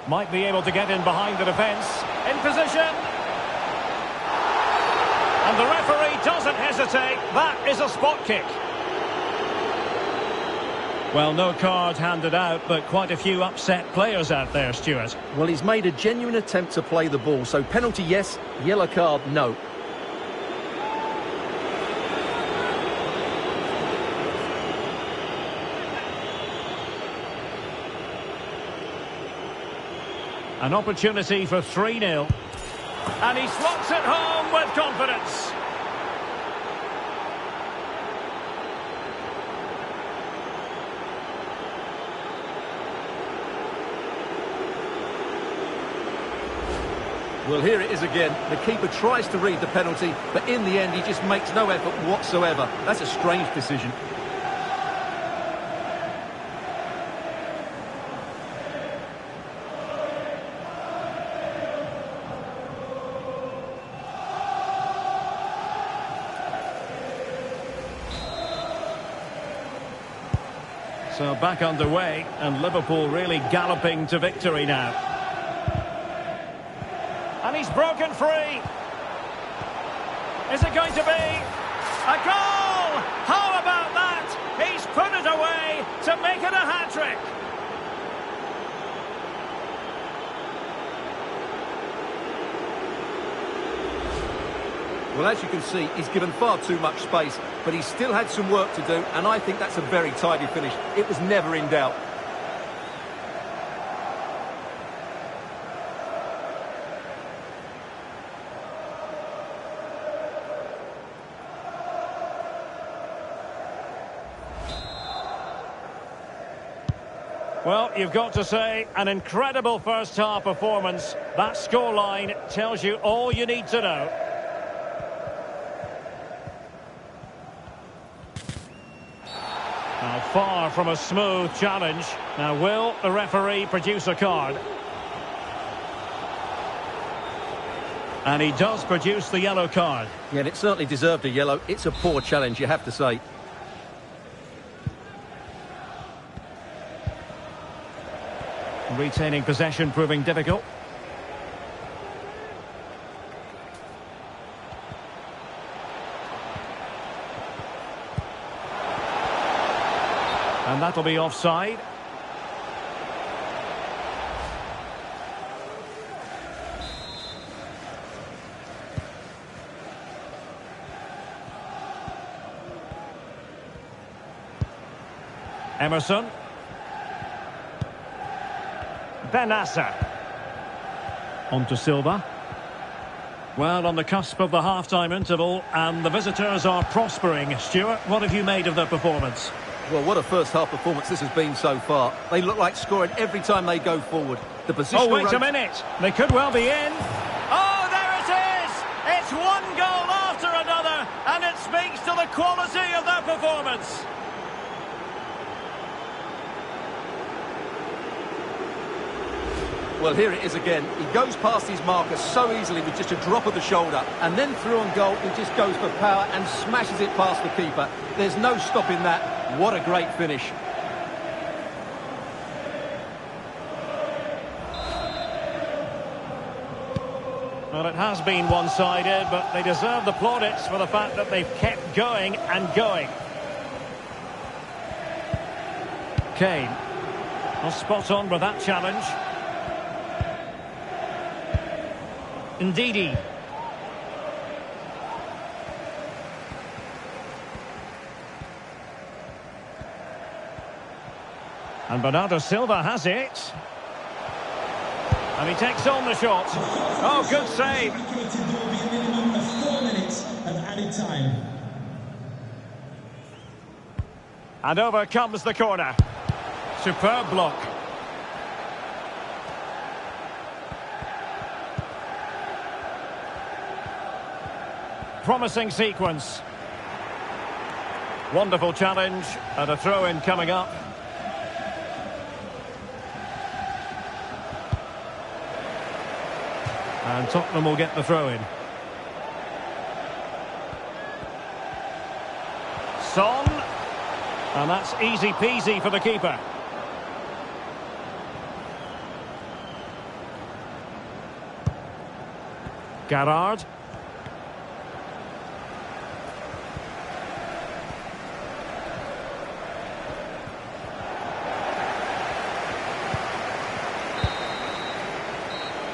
Might be able to get in behind the defence. In position. And the referee doesn't hesitate. That is a spot kick. Well, no card handed out, but quite a few upset players out there, Stuart. Well, he's made a genuine attempt to play the ball. So penalty, yes. Yellow card, no. An opportunity for 3-0. And he slots it home with confidence. Well, here it is again. The keeper tries to read the penalty, but in the end, he just makes no effort whatsoever. That's a strange decision. So back underway, and Liverpool really galloping to victory now. And he's broken free. Is it going to be a goal? How about that? He's put it away to make it a hat-trick. Well, as you can see, he's given far too much space, but he still had some work to do, and I think that's a very tidy finish. It was never in doubt. Well, you've got to say, an incredible first-half performance. That scoreline tells you all you need to know. Now, far from a smooth challenge. Now, will the referee produce a card? And he does produce the yellow card. Yeah, and it certainly deserved a yellow. It's a poor challenge, you have to say. Retaining possession proving difficult. And that'll be offside. Emerson. Benassa. On to Silva. Well, on the cusp of the half-time interval, and the visitors are prospering. Stuart, what have you made of their performance? Well, what a first-half performance this has been so far. They look like scoring every time they go forward. The position. Oh, wait a minute. They could well be in. Oh, there it is! It's one goal after another, and it speaks to the quality of their performance. Well, here it is again. He goes past his marker so easily with just a drop of the shoulder, and then through on goal, he just goes for power and smashes it past the keeper. There's no stopping that. What a great finish. Well, it has been one-sided, but they deserve the plaudits for the fact that they've kept going and going. Kane. Well, spot on with that challenge. Ndidi. And Bernardo Silva has it. And he takes on the shot. Oh, good save. There will be a minimum of 4 minutes of added time. And over comes the corner. Superb block. Promising sequence. Wonderful challenge, and a throw-in coming up. And Tottenham will get the throw-in. Son. And that's easy peasy for the keeper. Gerrard.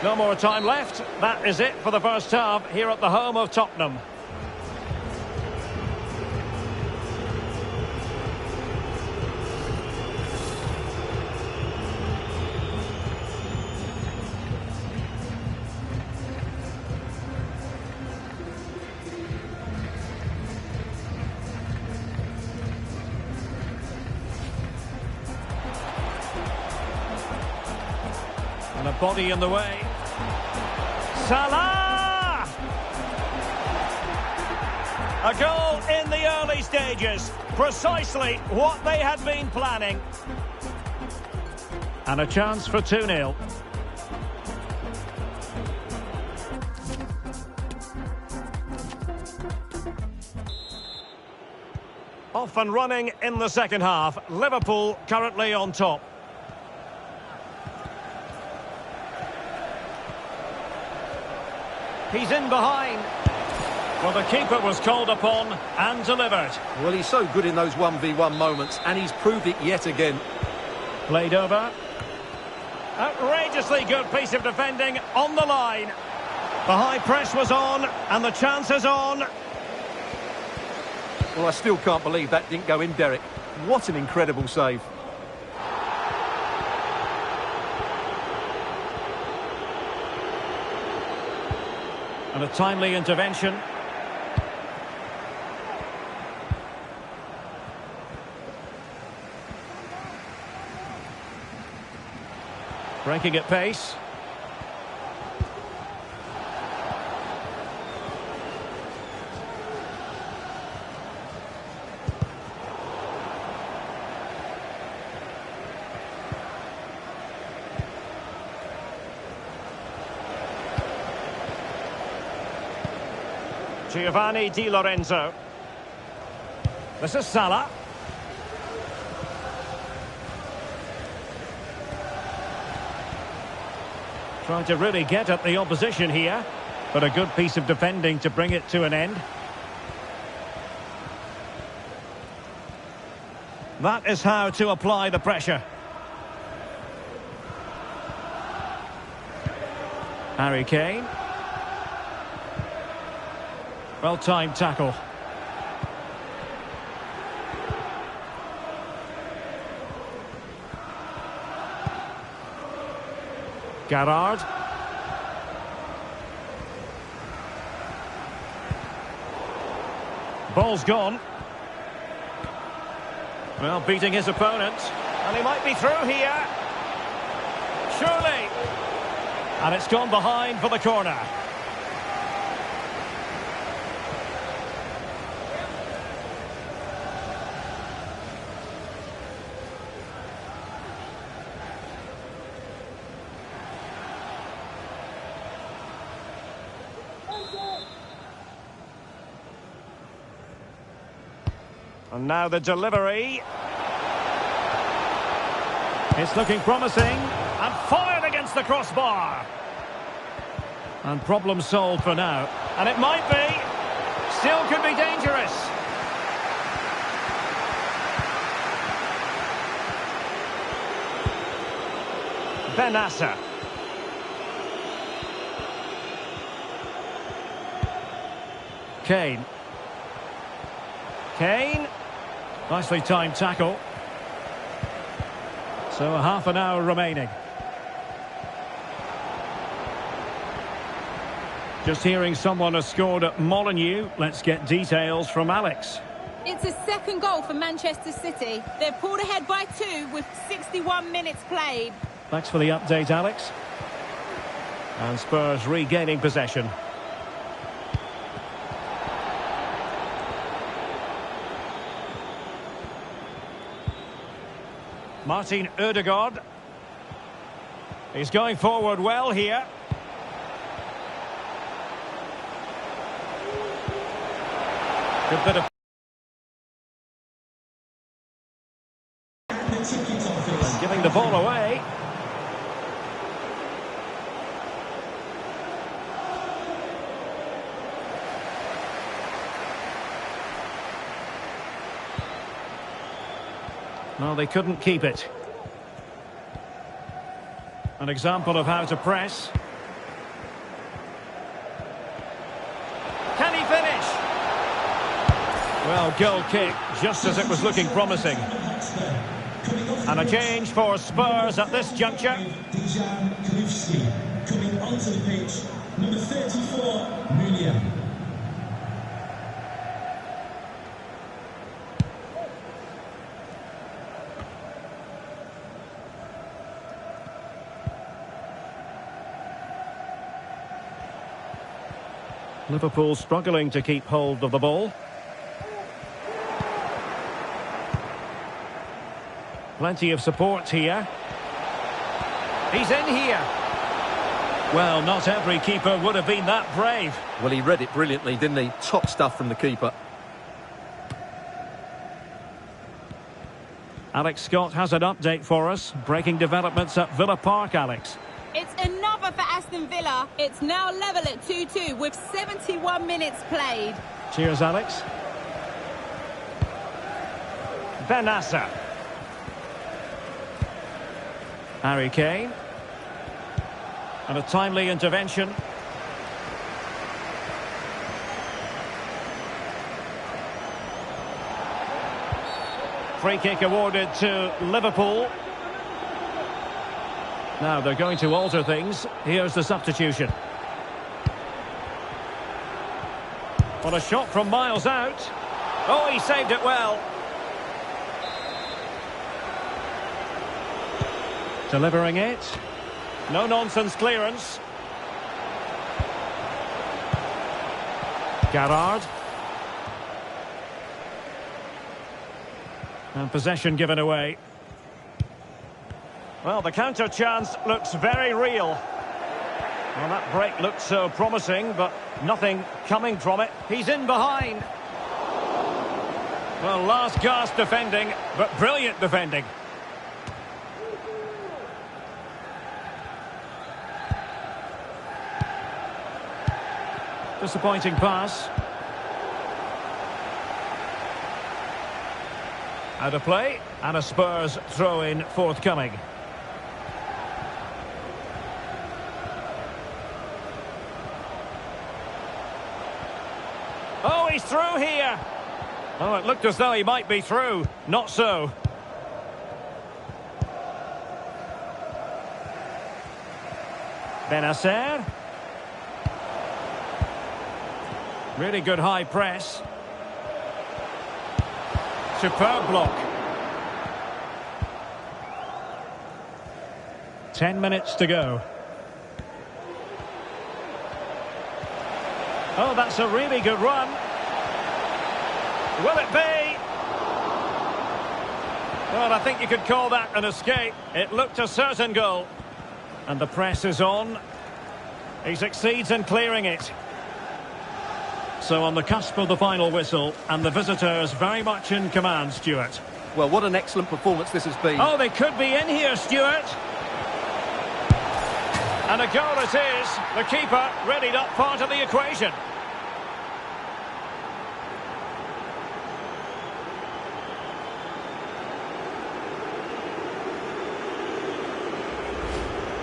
No more time left. That is it for the first half here at the home of Tottenham. And a body in the way. Salah! A goal in the early stages. Precisely what they had been planning. And a chance for 2-0. Off and running in the second half. Liverpool currently on top. He's in behind. Well, the keeper was called upon and delivered. Well, he's so good in those 1v1 moments, and he's proved it yet again. Played over. Outrageously good piece of defending on the line. The high press was on, and the chance is on. Well, I still can't believe that didn't go in, Derek. What an incredible save. And a timely intervention. Breaking at pace. Giovanni Di Lorenzo. This is Salah. Trying to really get at the opposition here, but a good piece of defending to bring it to an end. That is how to apply the pressure. Harry Kane. Well-timed tackle. Gerrard. Ball's gone. Well, beating his opponent. And he might be through here. Surely. And it's gone behind for the corner. And now the delivery. It's looking promising. And fired against the crossbar. And problem solved for now. And it might be. Still could be dangerous. Benassa. Kane. Kane. Nicely timed tackle. So a half an hour remaining. Just hearing someone has scored at Molineux. Let's get details from Alex. It's a second goal for Manchester City. They're pulled ahead by 2 with 61 minutes played. Thanks for the update, Alex. And Spurs regaining possession. Martin Ødegaard. He's going forward well here. Good bit of... And giving the ball away. Well, they couldn't keep it. An example of how to press. Can he finish? Well, goal kick, just as it was looking promising. And a change for Spurs at this juncture. Dejan Krivsky coming onto the pitch. Number 34, Mulia. Liverpool struggling to keep hold of the ball. Plenty of support here. He's in here. Well, not every keeper would have been that brave. Well, he read it brilliantly, didn't he? Top stuff from the keeper. Alex Scott has an update for us. Breaking developments at Villa Park, Alex. It's another for Aston Villa. It's now level at 2-2 with 71 minutes played. Cheers, Alex. Benassa. Harry Kane. And a timely intervention. Free kick awarded to Liverpool. Now they're going to alter things. Here's the substitution. What a shot from miles out. Oh, he saved it well. Delivering it. No-nonsense clearance. Gerrard. And possession given away. Well, the counter chance looks very real. Well, that break looked so promising, but nothing coming from it. He's in behind. Well, last gasp defending, but brilliant defending. Disappointing pass. Out of play, and a Spurs throw-in forthcoming. Oh, he's through here. Oh, it looked as though he might be through. Not so. Benacer. Really good high press. Superb block. 10 minutes to go. Oh, that's a really good run. Will it be? Well, I think you could call that an escape. It looked a certain goal. And the press is on. He succeeds in clearing it. So on the cusp of the final whistle, and the visitors very much in command, Stuart. Well, what an excellent performance this has been. Oh, they could be in here, Stuart. And a goal it is. The keeper really not part of the equation.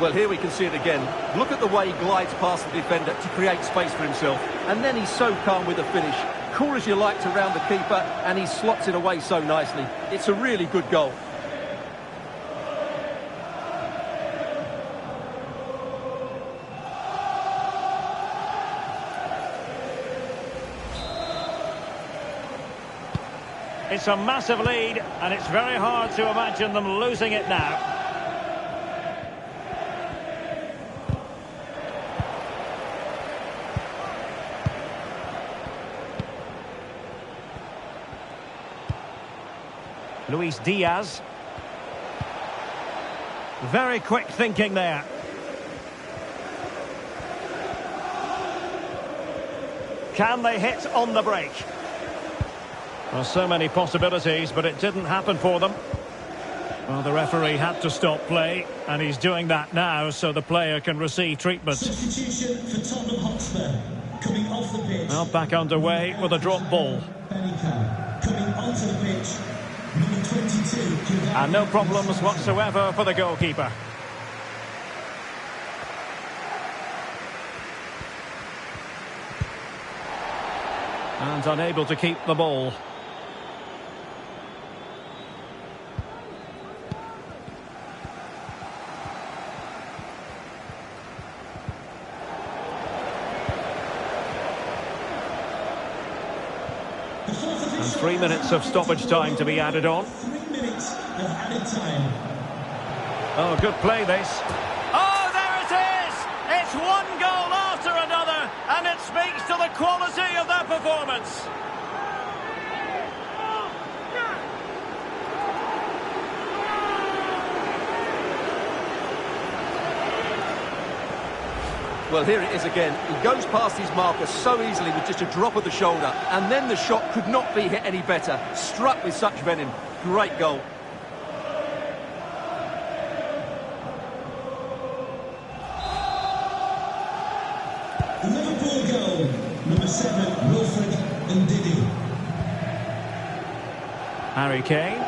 Well, here we can see it again. Look at the way he glides past the defender to create space for himself. And then he's so calm with the finish. Cool as you like to round the keeper, and he slots it away so nicely. It's a really good goal. It's a massive lead, and it's very hard to imagine them losing it now. Luis Diaz. Very quick thinking there. Can they hit on the break? Well, so many possibilities, but it didn't happen for them. Well, the referee had to stop play, and he's doing that now so the player can receive treatment. Substitution for Tottenham Hotspur. Coming off the pitch. Well, back underway with a drop ball. Bellingham. Coming onto the pitch. Number 22. And no problems whatsoever for the goalkeeper. And unable to keep the ball. And 3 minutes of stoppage time to be added on. 3 minutes of added time. Oh, good play this. Oh, there it is! It's one goal after another, and it speaks to the quality of their performance. Well, here it is again. He goes past his marker so easily with just a drop of the shoulder, and then the shot could not be hit any better. Struck with such venom. Great goal. The Liverpool goal. Number 7, Wilfred Ndidi. Harry Kane.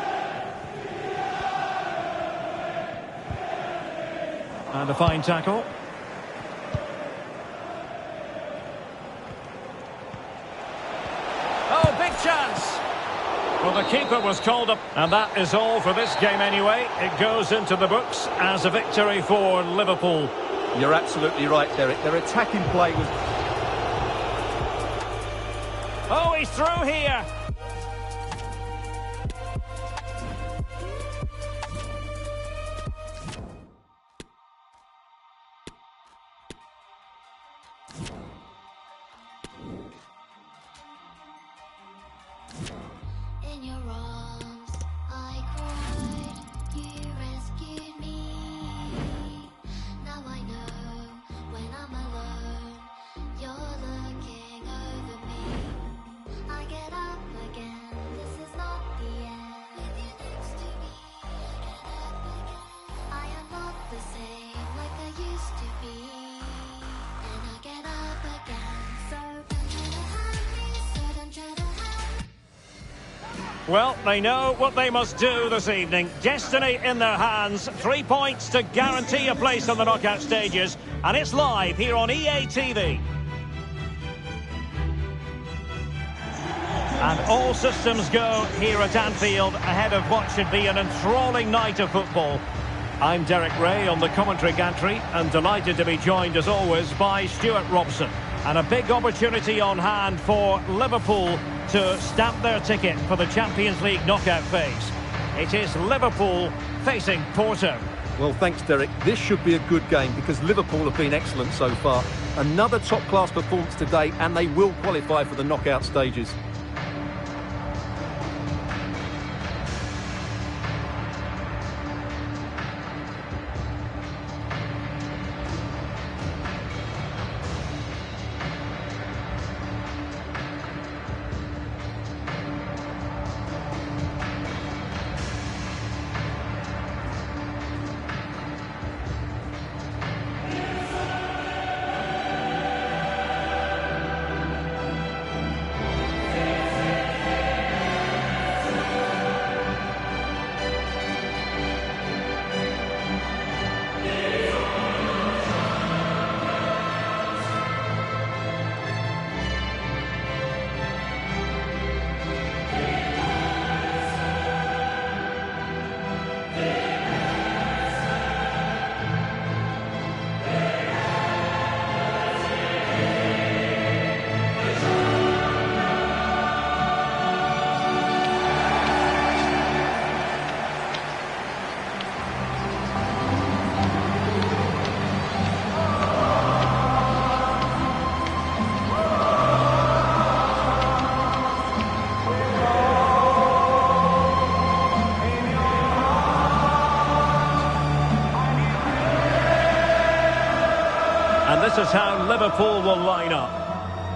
And a fine tackle. Oh, big chance. Well, the keeper was called up, and that is all for this game anyway. It goes into the books as a victory for Liverpool. You're absolutely right, Derek. Their attacking play was... Oh, he's through here. In your arms, I cried. You rescued me. Now I know when I'm alone, you're looking over me. I get up. Well, they know what they must do this evening. Destiny in their hands. 3 points to guarantee a place on the knockout stages. And it's live here on EA TV. And all systems go here at Anfield ahead of what should be an enthralling night of football. I'm Derek Ray on the commentary gantry and delighted to be joined as always by Stuart Robson. And a big opportunity on hand for Liverpool to stamp their ticket for the Champions League knockout phase. It is Liverpool facing Porto. Well, thanks, Derek. This should be a good game because Liverpool have been excellent so far. Another top-class performance today, and they will qualify for the knockout stages. And this is how Liverpool will line up.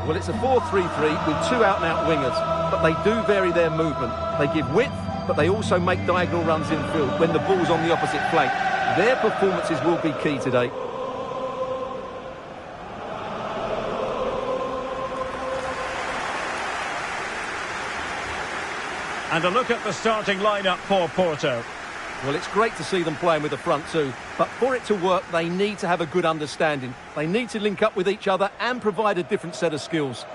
Well, it's a 4-3-3 with two out-and-out wingers, but they do vary their movement. They give width, but they also make diagonal runs infield when the ball's on the opposite flank. Their performances will be key today. And a look at the starting lineup for Porto. Well, it's great to see them playing with the front two, but for it to work, they need to have a good understanding. They need to link up with each other and provide a different set of skills.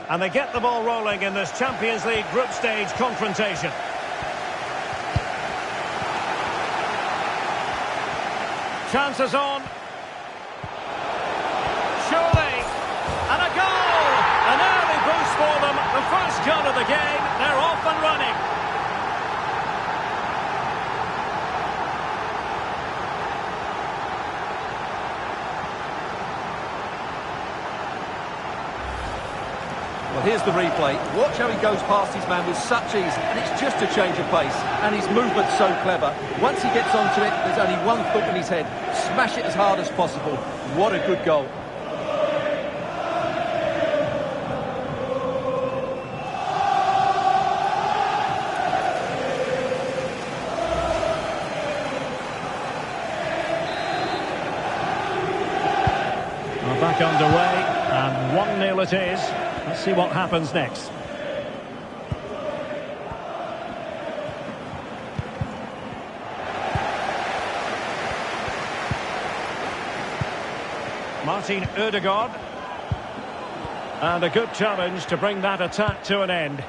And they get the ball rolling in this Champions League group stage confrontation. Chances on. Surely. And a goal! An early boost for them. The first goal of the game. They're off and running. Well, here's the replay. Watch how he goes past his man with such ease, and it's just a change of pace. And his movement's so clever. Once he gets onto it, there's only one thought in his head. Smash it as hard as possible. What a good goal. We're back underway, and 1-0 it is. Let's see what happens next. Martin Ødegaard. And a good challenge to bring that attack to an end.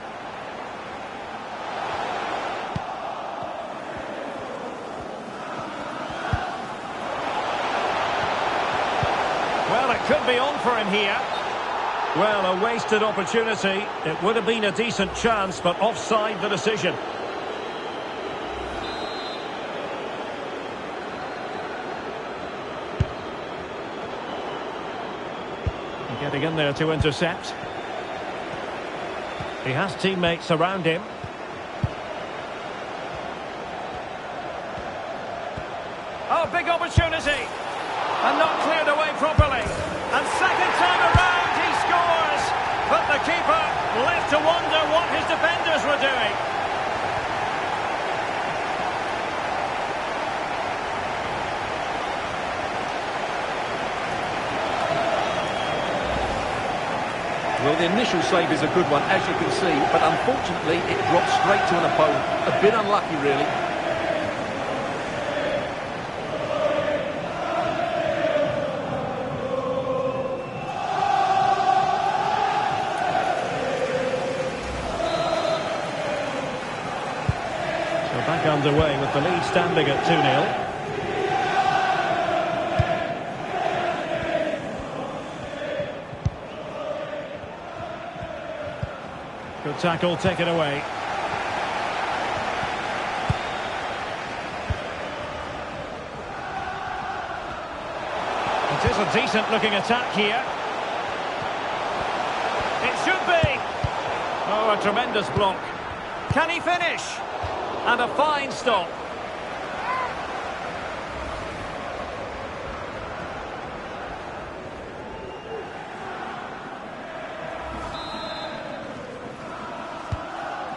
Well, it could be on for him here. Well, a wasted opportunity. It would have been a decent chance, but offside the decision. Getting in there to intercept. He has teammates around him. Oh, big opportunity. And not cleared away properly. And second time around, he scores. But the keeper left to wonder what his defenders were doing. the initial save is a good one, as you can see, but unfortunately it drops straight to an opponent. A bit unlucky, really. So back underway with the lead standing at 2-0. Good tackle taken away. It is a decent looking attack here. It should be. Oh, a tremendous block. Can he finish? And a fine stop.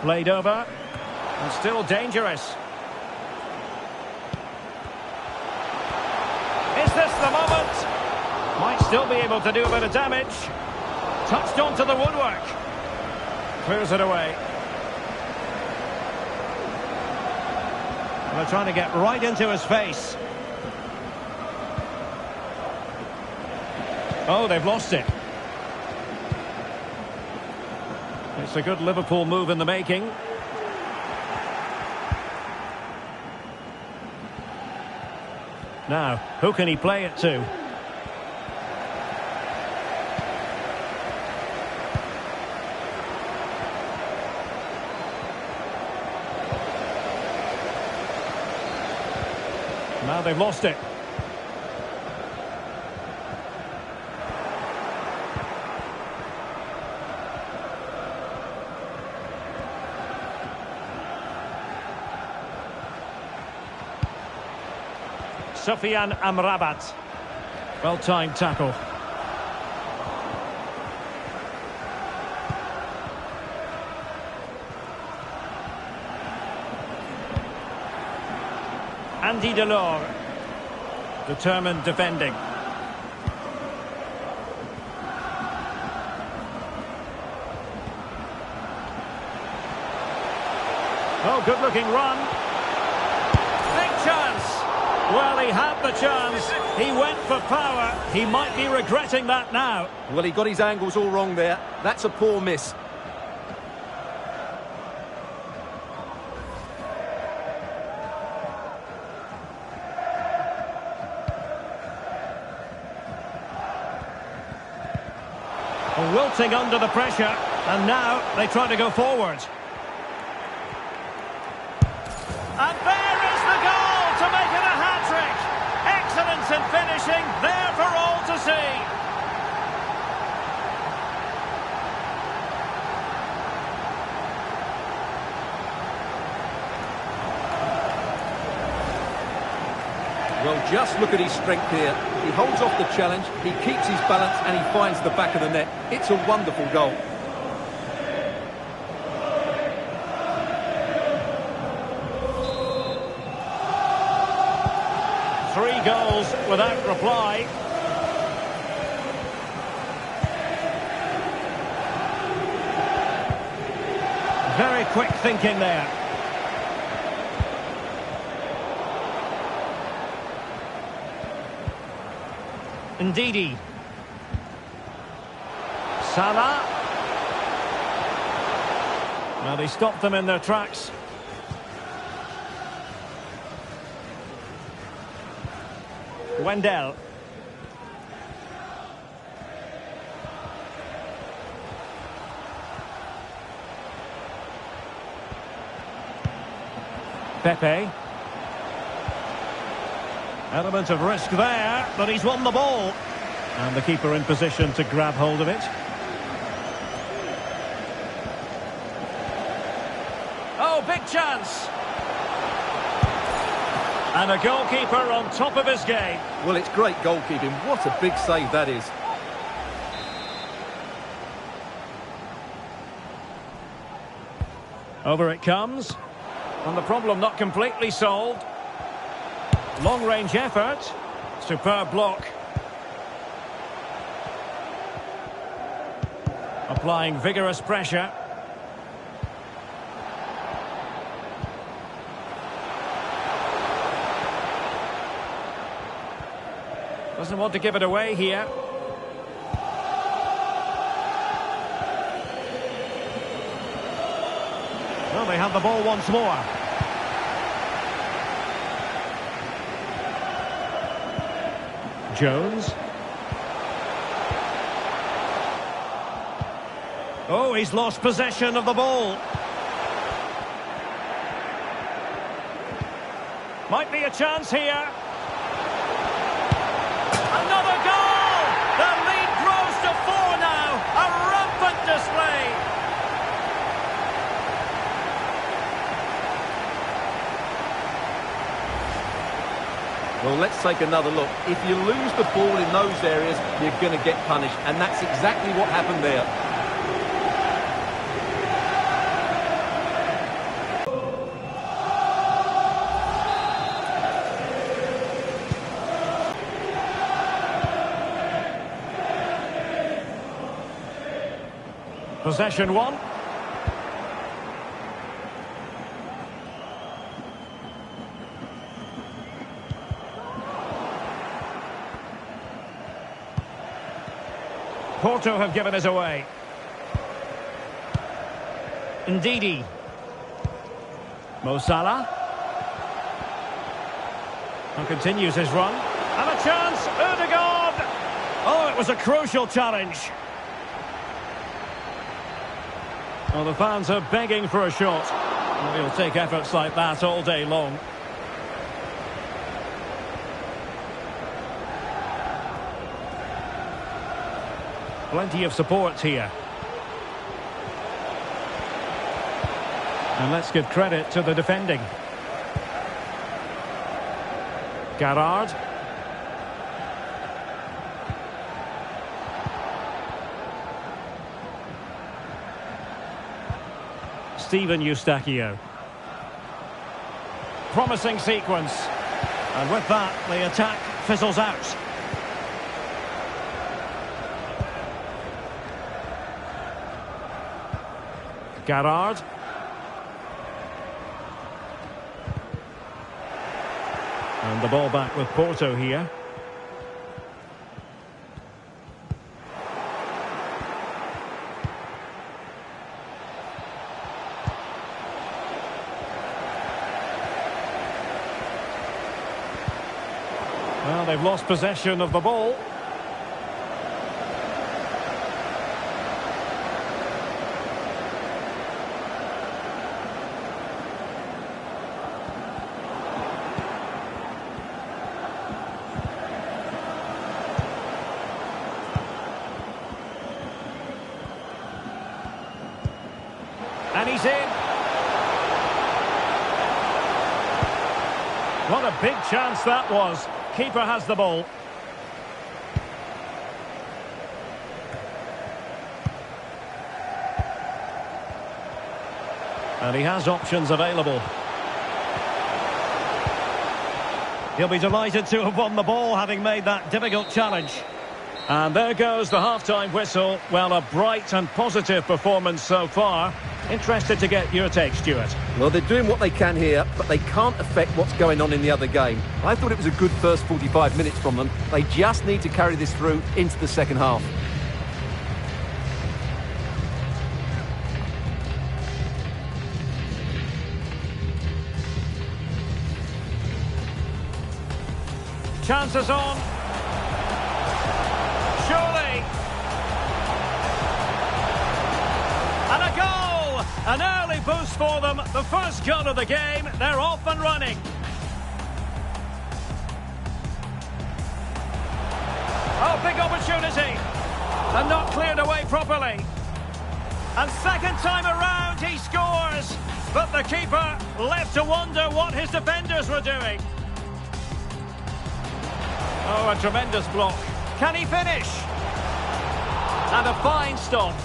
Played over, and still dangerous. Is this the moment? Might still be able to do a bit of damage. Touched onto the woodwork. Clears it away. They're trying to get right into his face. Oh, they've lost it. It's a good Liverpool move in the making. Now, who can he play it to? Now they've lost it. Sofyan Amrabat. Well-timed tackle. Andy Delors. Determined defending. Oh, good-looking run. Big chance. Well, he had the chance. He went for power. He might be regretting that now. Well, he got his angles all wrong there. That's a poor miss. Wilting under the pressure, and now they try to go forward. And there is the goal to make it a hat-trick. Excellence in finishing, there for all to see. Well, just look at his strength here. He holds off the challenge, he keeps his balance, and he finds the back of the net. It's a wonderful goal. Three goals without reply. Very quick thinking there. Ndidi. Salah. Well, they stopped them in their tracks. Wendell. Pepe. Element of risk there, but he's won the ball. And the keeper in position to grab hold of it. Oh, big chance. And a goalkeeper on top of his game. Well, it's great goalkeeping. What a big save that is. Over it comes. And the problem not completely solved. Long-range effort. Superb block. Applying vigorous pressure. Doesn't want to give it away here. Well, they have the ball once more. Jones. Oh, he's lost possession of the ball. Might be a chance here. Another goal! The lead grows to 4 now. A rampant display. Well, let's take another look. If you lose the ball in those areas, you're going to get punished. And that's exactly what happened there. Possession one. Porto have given us away. Ndidi. Mo Salah. And continues his run. And a chance, Ødegaard! Oh, it was a crucial challenge. Well, the fans are begging for a shot. Well, he'll take efforts like that all day long. Plenty of support here. And let's give credit to the defending. Gerrard. Steven Eustachio. Promising sequence. And with that, the attack fizzles out. Gerrard. And the ball back with Porto here. Well, they've lost possession of the ball. And he's in. What a big chance that was. Keeper has the ball. And he has options available. He'll be delighted to have won the ball, having made that difficult challenge. And there goes the half-time whistle. Well, a bright and positive performance so far. Interested to get your take, Stuart. Well, they're doing what they can here, but they can't affect what's going on in the other game. I thought it was a good first 45 minutes from them. They just need to carry this through into the second half. Chances on. Surely. And a goal! An early boost for them. The first goal of the game. They're off and running. Oh, big opportunity. And not cleared away properly. And second time around he scores. But the keeper left to wonder what his defenders were doing. Oh, a tremendous block. Can he finish? And a fine stop.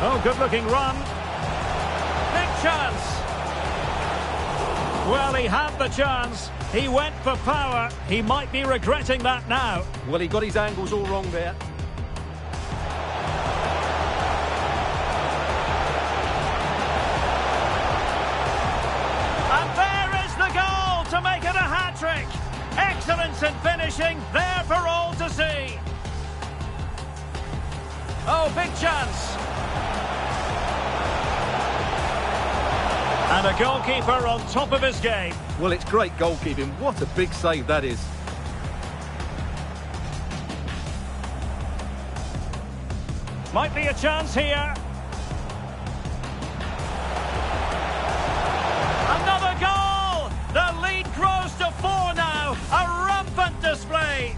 Oh, good-looking run. Big chance. Well, he had the chance. He went for power. He might be regretting that now. Well, he got his angles all wrong there. And there is the goal to make it a hat-trick. Excellence in finishing, there for all to see. Oh, big chance. And a goalkeeper on top of his game. Well, it's great goalkeeping. What a big save that is. Might be a chance here. Another goal! The lead grows to 4 now. A rampant display.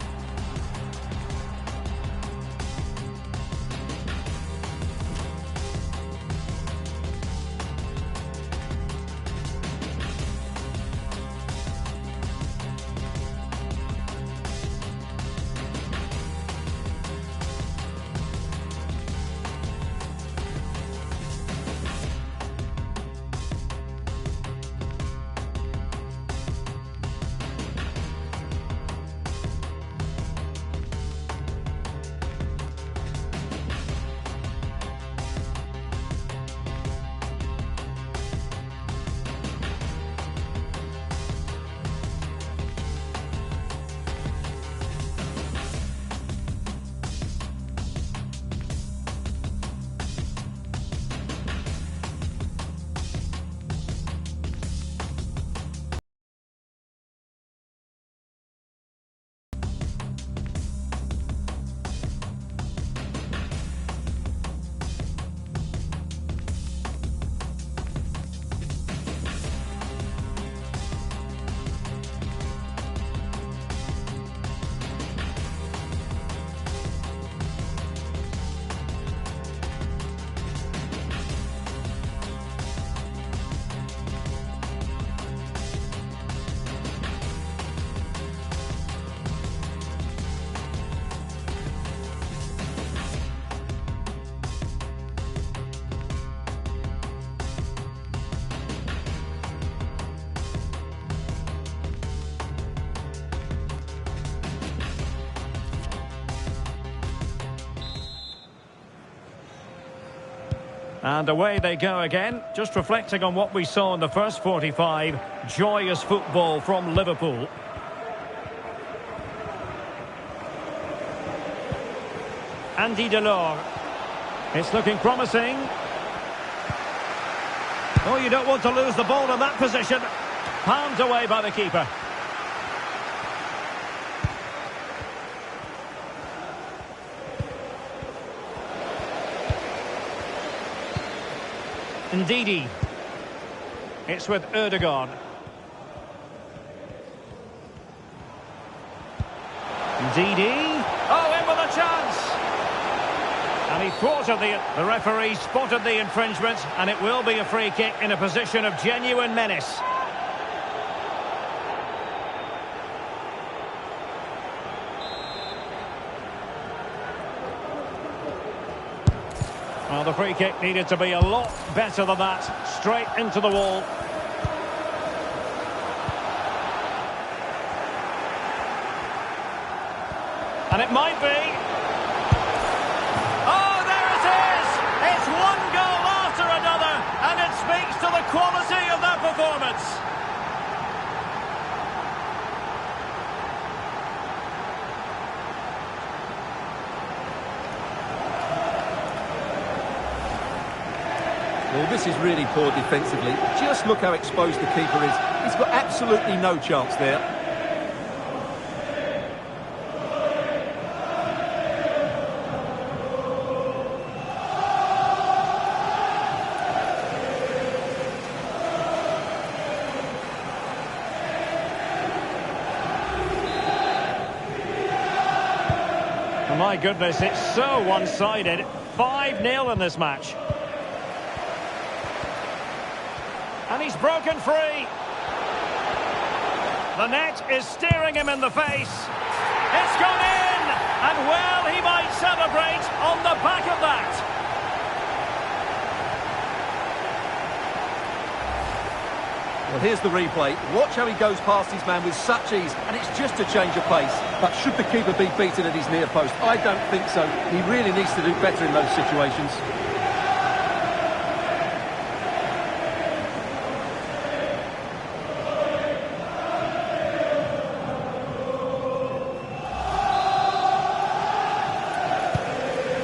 And away they go again. Just reflecting on what we saw in the first 45. Joyous football from Liverpool. Andy Delors. It's looking promising. Oh, you don't want to lose the ball in that position. Palmed away by the keeper. Ndidi. It's with Ødegaard. Ndidi. Oh, in with a chance. And he thwarted the referee, spotted the infringement, and it will be a free kick in a position of genuine menace. Well, the free kick needed to be a lot better than that. Straight into the wall. And it might be. Oh, there it is! It's one goal after another, and it speaks to the quality of that performance. Well, this is really poor defensively. Just look how exposed the keeper is. He's got absolutely no chance there. Oh, my goodness, it's so one-sided. 5-0 in this match. And he's broken free. The net is staring him in the face. It's gone in! And well, he might celebrate on the back of that. Well, here's the replay. Watch how he goes past his man with such ease, and it's just a change of pace. But should the keeper be beaten at his near post? I don't think so. He really needs to do better in those situations.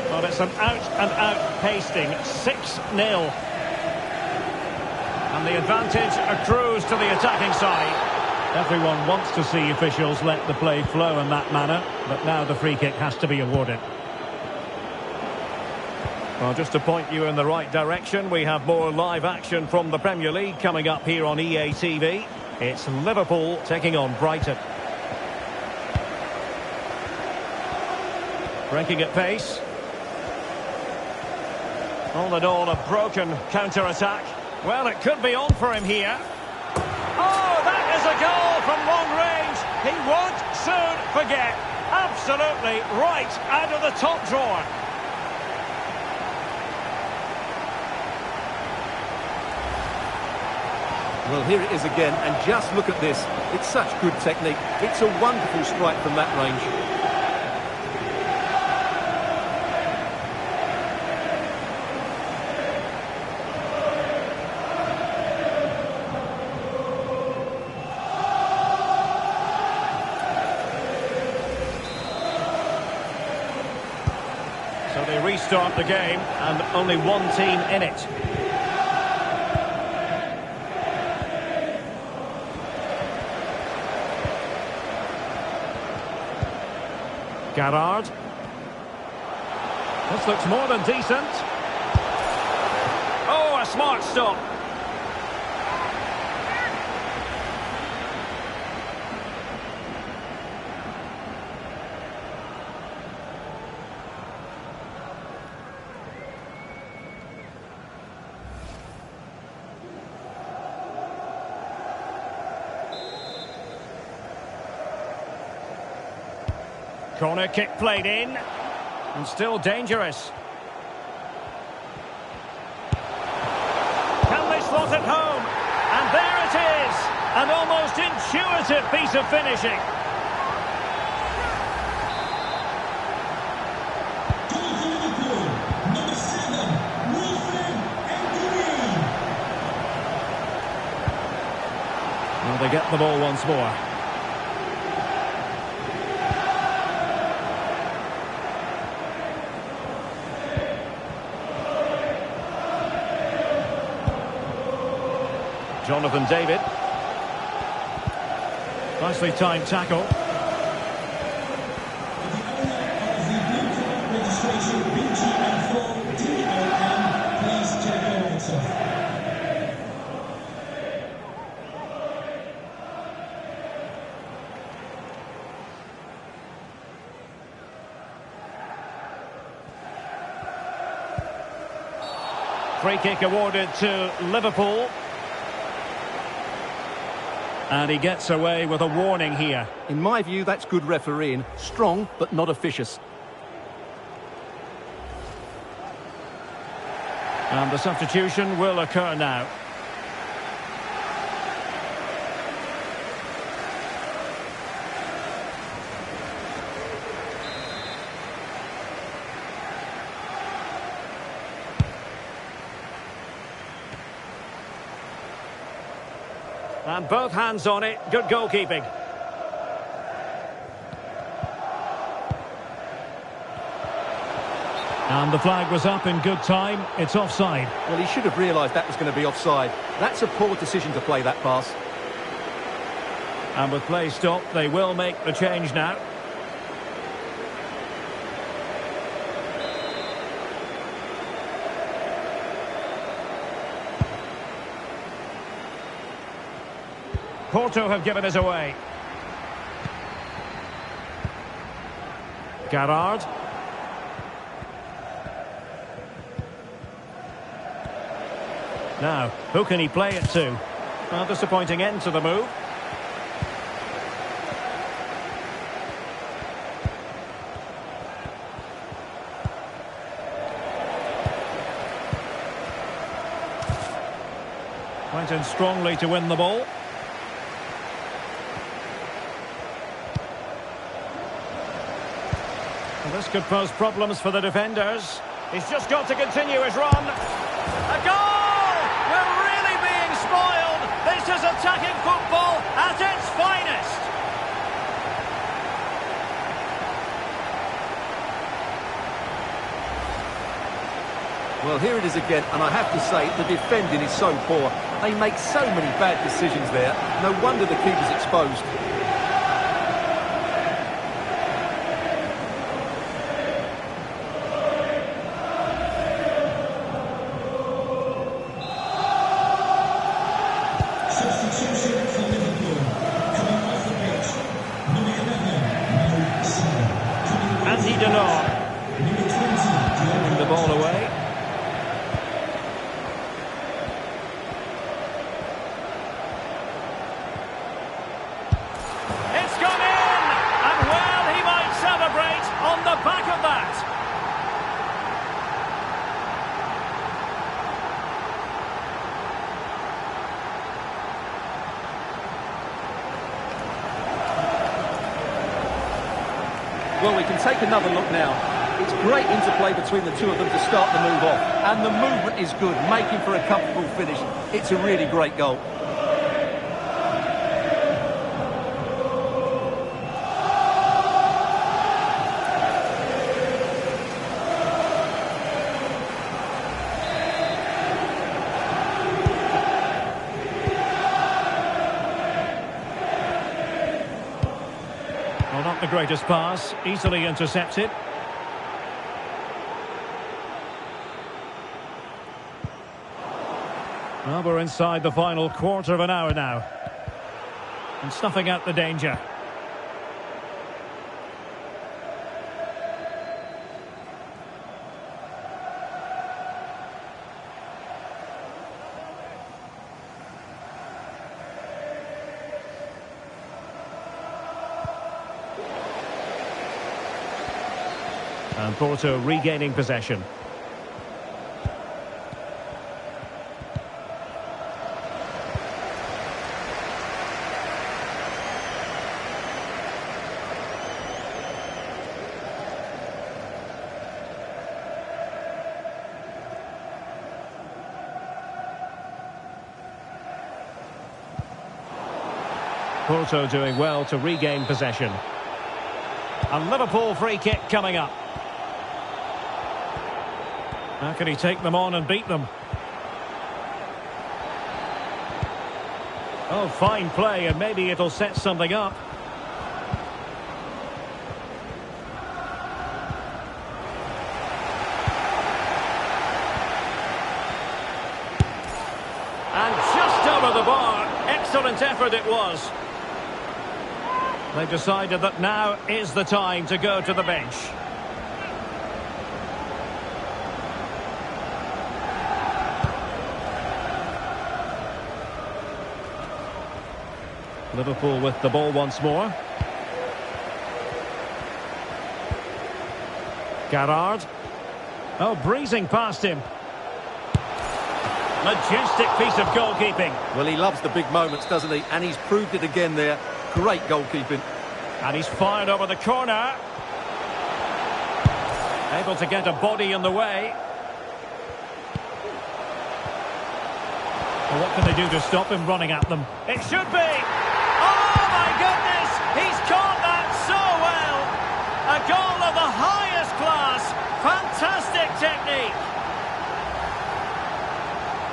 Well, it's an out-and-out pasting, 6-0. And the advantage accrues to the attacking side. Everyone wants to see officials let the play flow in that manner, but now the free kick has to be awarded. Well, just to point you in the right direction, we have more live action from the Premier League coming up here on EA TV. It's Liverpool taking on Brighton. Breaking at pace. All in all, a broken counter-attack. Well, it could be on for him here. Oh, that is a goal from long range. He won't soon forget. Absolutely right out of the top drawer. Well, here it is again, and just look at this. It's such good technique. It's a wonderful strike from that range. So they restart the game, and only one team in it. Gerrard. This looks more than decent. Oh, a smart stop. Corner kick played in, and still dangerous. Can they slot it home? And there it is! An almost intuitive piece of finishing. Goal for Liverpool, number 7, Wilfred Ndidi. Well, they get the ball once more. Jonathan David. Nicely timed tackle. The owner of the blue card registration BGM4DOM, please check your lights off. Free kick awarded to Liverpool. And he gets away with a warning here. In my view, that's good refereeing. Strong, but not officious. And the substitution will occur now. And both hands on it. Good goalkeeping. And the flag was up in good time. It's offside. Well, he should have realised that was going to be offside. That's a poor decision to play that pass. And with play stopped, they will make the change now. Porto have given us away. Gerrard. Now, who can he play it to? Well, disappointing end to the move. Went in strongly to win the ball. And this could pose problems for the defenders. He's just got to continue his run. A goal! We're really being spoiled. This is attacking football at its finest. Well, here it is again, and I have to say, the defending is so poor. They make so many bad decisions there. No wonder the keeper's exposed. Substitution for Liverpool. Coming off the pitch, number 11, Mo Salah. Andy Delors. Number 20, Moving the ball away. It's gone in! And well, he might celebrate on the back of that. Well, we can take another look now. It's great interplay between the two of them to start the move off. And the movement is good, making for a comfortable finish. It's a really great goal. Well, not the greatest pass, easily intercepted. Well, we're inside the final quarter of an hour now. And snuffing out the danger. And Porto regaining possession. Porto doing well to regain possession. A Liverpool free kick coming up. How can he take them on and beat them? Oh, fine play, and maybe it'll set something up. And just over the bar. Excellent effort it was. They've decided that now is the time to go to the bench. Liverpool with the ball once more. Gerrard. Oh, breezing past him. Majestic piece of goalkeeping. Well, he loves the big moments, doesn't he? And he's proved it again there. Great goalkeeping. And he's fired over the corner. Able to get a body in the way. Well, what can they do to stop him running at them? It should be! Oh, my goodness! He's caught that so well! A goal of the highest class! Fantastic technique!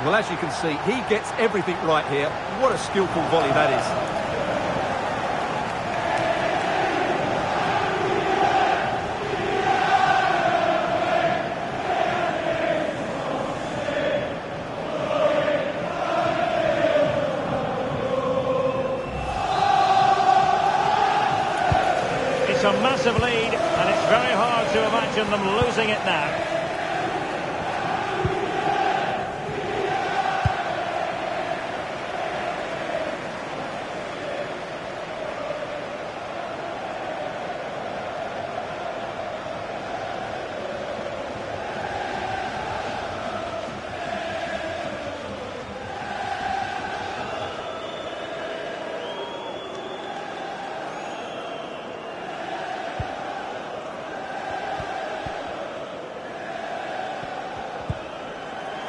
Well, as you can see, he gets everything right here. What a skillful volley that is. It's a massive lead, and it's very hard to imagine them losing it now.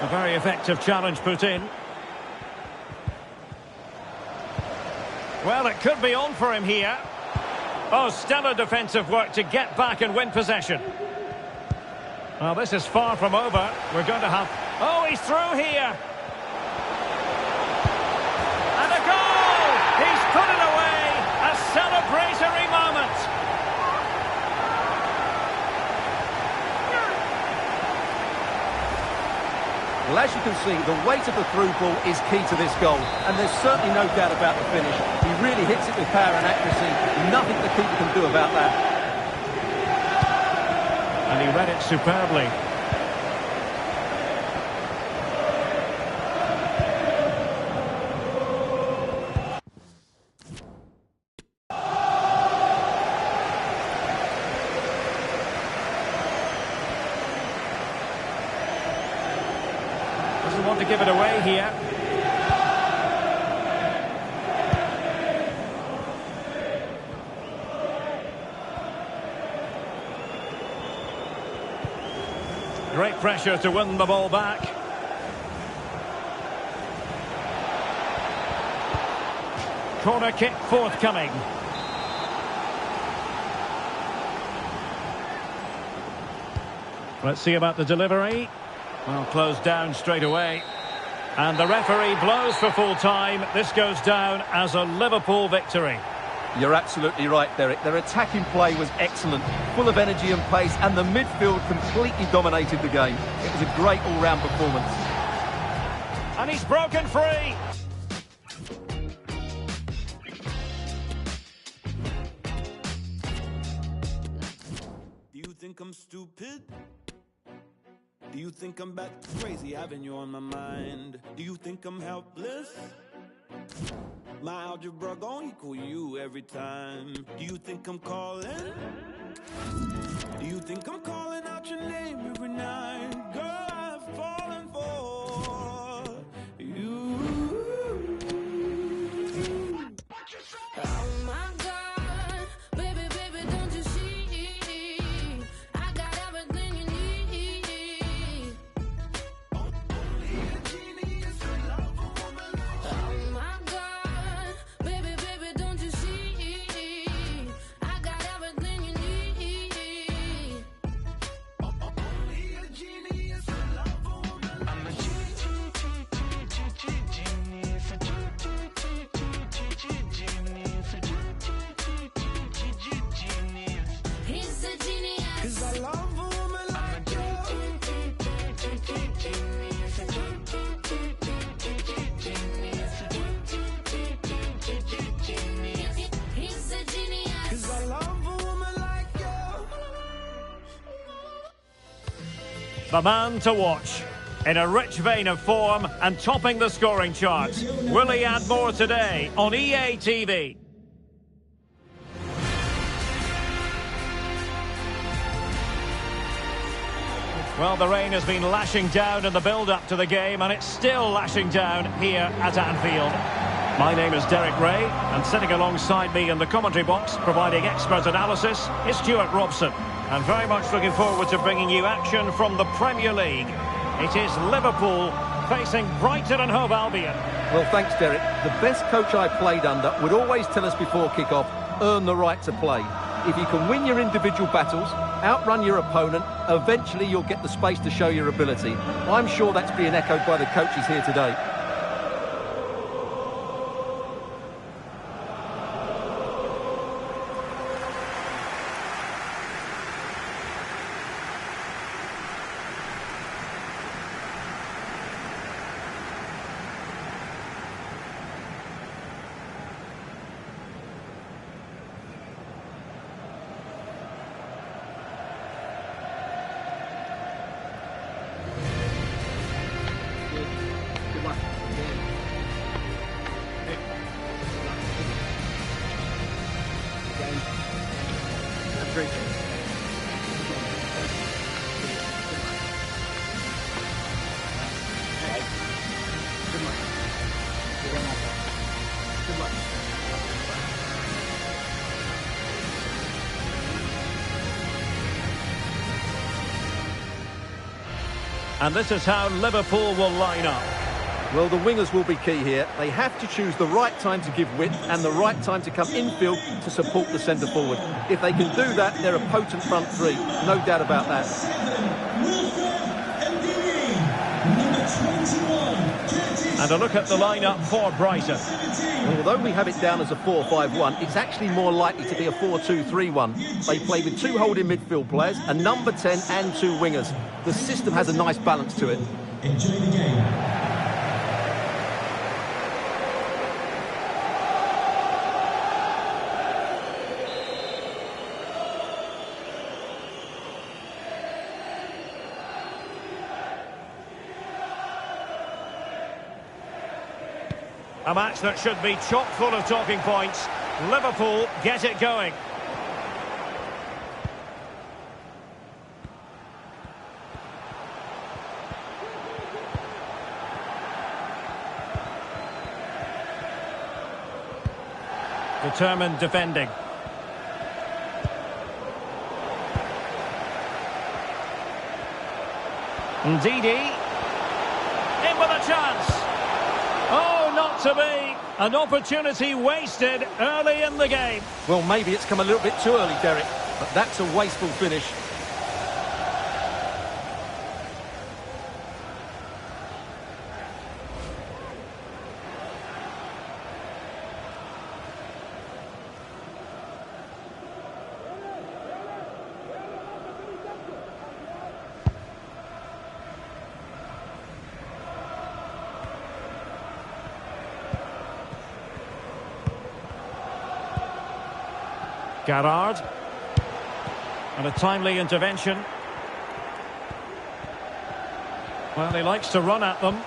A very effective challenge put in. Well, it could be on for him here. Oh, stellar defensive work to get back and win possession. Well, this is far from over. We're going to have... Oh, he's through here. And a goal! He's put it away. A celebratory moment. Well, as you can see, the weight of the through ball is key to this goal, and there's certainly no doubt about the finish. He really hits it with power and accuracy. Nothing the keeper can do about that. And he read it superbly. Doesn't want to give it away here. Great pressure to win the ball back. Corner kick forthcoming. Let's see about the delivery. Well, closed down straight away. And the referee blows for full time. This goes down as a Liverpool victory. You're absolutely right, Derek. Their attacking play was excellent, full of energy and pace, and the midfield completely dominated the game. It was a great all-round performance. And he's broken free. Do you think I'm stupid? Do you think I'm back crazy, having you on my mind? Do you think I'm helpless? My algebra gon' equal you every time. Do you think I'm calling? Do you think I'm calling out your name every night? Girl, I've fallen for you. Oh my God, baby, baby, don't you see? I got everything you need. Only a genius could love a woman like Oh my God, baby, baby, don't you see? I got everything you need. only a genius could love a woman like I'm a genius, He's a genius. 'cause I love a woman like you. He's a genius. 'Cause I love a woman like you. The man to watch. In a rich vein of form and topping the scoring chart. Will he add more today on EA TV? Well, the rain has been lashing down in the build-up to the game, and it's still lashing down here at Anfield. My name is Derek Ray, and sitting alongside me in the commentary box, providing expert analysis, is Stuart Robson. And very much looking forward to bringing you action from the Premier League. It is Liverpool facing Brighton and Hove Albion. Well, thanks, Derek. The best coach I played under would always tell us before kick-off, earn the right to play. If you can win your individual battles, outrun your opponent, eventually you'll get the space to show your ability. I'm sure that's being echoed by the coaches here today. Good one. And this is how Liverpool will line up. Well, the wingers will be key here. They have to choose the right time to give width and the right time to come infield to support the centre forward. If they can do that, they're a potent front three. No doubt about that. And a look at the lineup for Brighton. Well, although we have it down as a 4-5-1, it's actually more likely to be a 4-2-3-1. They play with two holding midfield players, a number 10 and two wingers. The system has a nice balance to it. Enjoy the game. A match that should be chock full of talking points. Liverpool get it going. Determined defending. Ndidi. In with a chance. Oh, not to be. An opportunity wasted early in the game. Well, maybe it's come a little bit too early, Derek, but that's a wasteful finish. Gerrard. And a timely intervention. Well, he likes to run at them.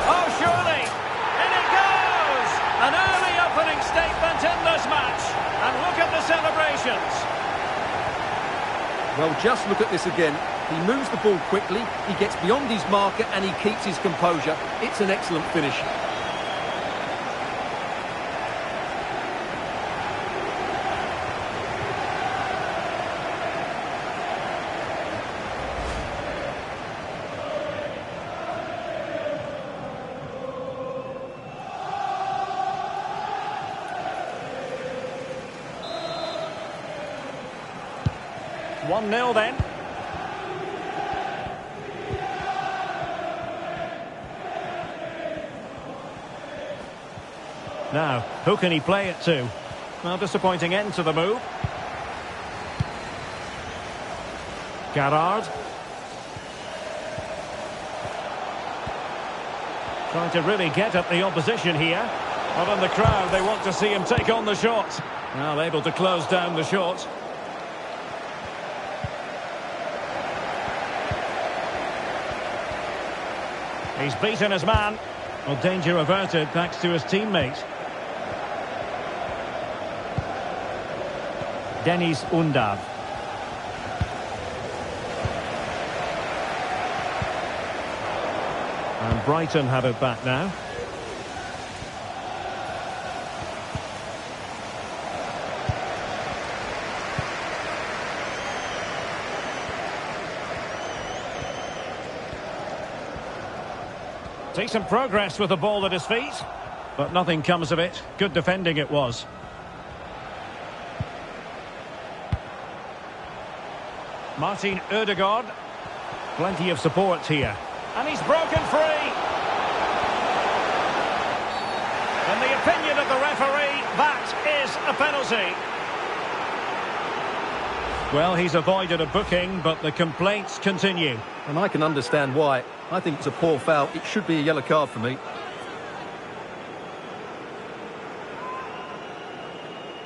Oh, surely! In it goes! An early opening statement in this match. And look at the celebrations. Well, just look at this again. He moves the ball quickly, he gets beyond his marker and he keeps his composure. It's an excellent finish. One 0 then. Now, who can he play it to? Well, disappointing end to the move. Gerrard. Trying to really get at the opposition here. But in the crowd, they want to see him take on the shot. Well, able to close down the shot. He's beaten his man. Well, danger averted thanks to his teammate. Deniz Undav. And Brighton have it back now. Decent progress with the ball at his feet, but nothing comes of it. Good defending it was. Martin Ødegaard. Plenty of support here. And he's broken free. In the opinion of the referee, that is a penalty. Well, he's avoided a booking, but the complaints continue. And I can understand why. I think it's a poor foul. It should be a yellow card for me.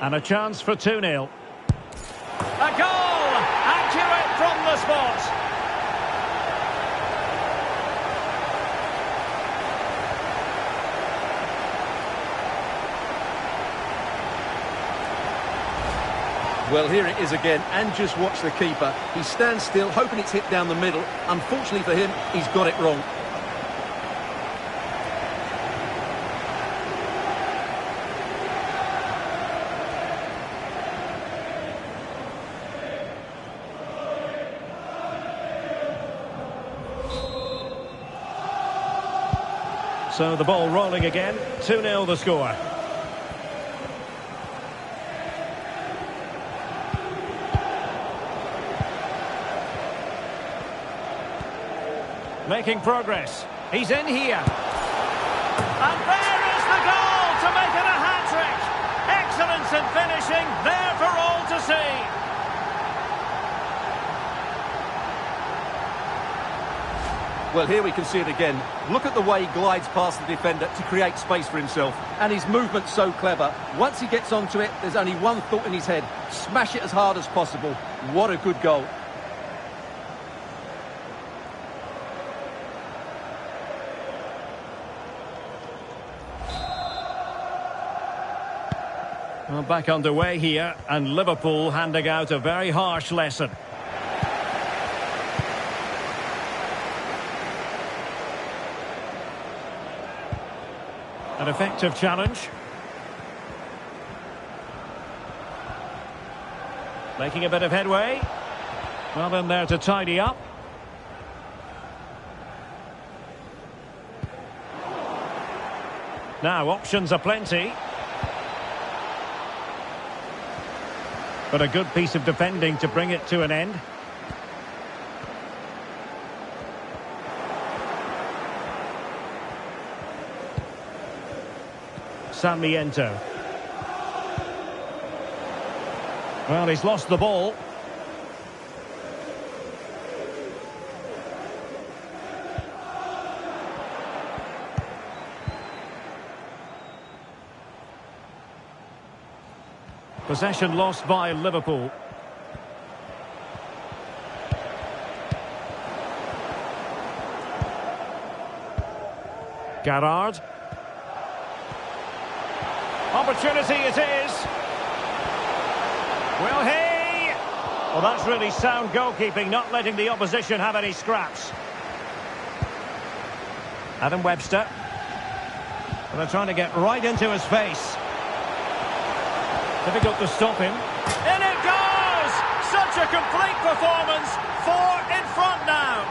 And a chance for 2-0. A goal! Accurate from the spot. Well, here it is again, and just watch the keeper. He stands still, hoping it's hit down the middle. Unfortunately for him, he's got it wrong. So the ball rolling again. 2-0 the score. Making progress. He's in here. And there is the goal to make it a hat-trick. Excellence in finishing, there for all to see. Well, here we can see it again. Look at the way he glides past the defender to create space for himself. And his movement's so clever. Once he gets onto it, there's only one thought in his head. Smash it as hard as possible. What a good goal. Well, back underway here, and Liverpool handing out a very harsh lesson. An effective challenge. Making a bit of headway. Well in there to tidy up. Now, options are plenty. But a good piece of defending to bring it to an end. Sarmiento. Well, he's lost the ball. Possession lost by Liverpool. Gerrard. Opportunity it is. Will he? Well, that's really sound goalkeeping, not letting the opposition have any scraps. Adam Webster. Well, they're trying to get right into his face. Difficult to stop him. In it goes! Such a complete performance. 4 in front now.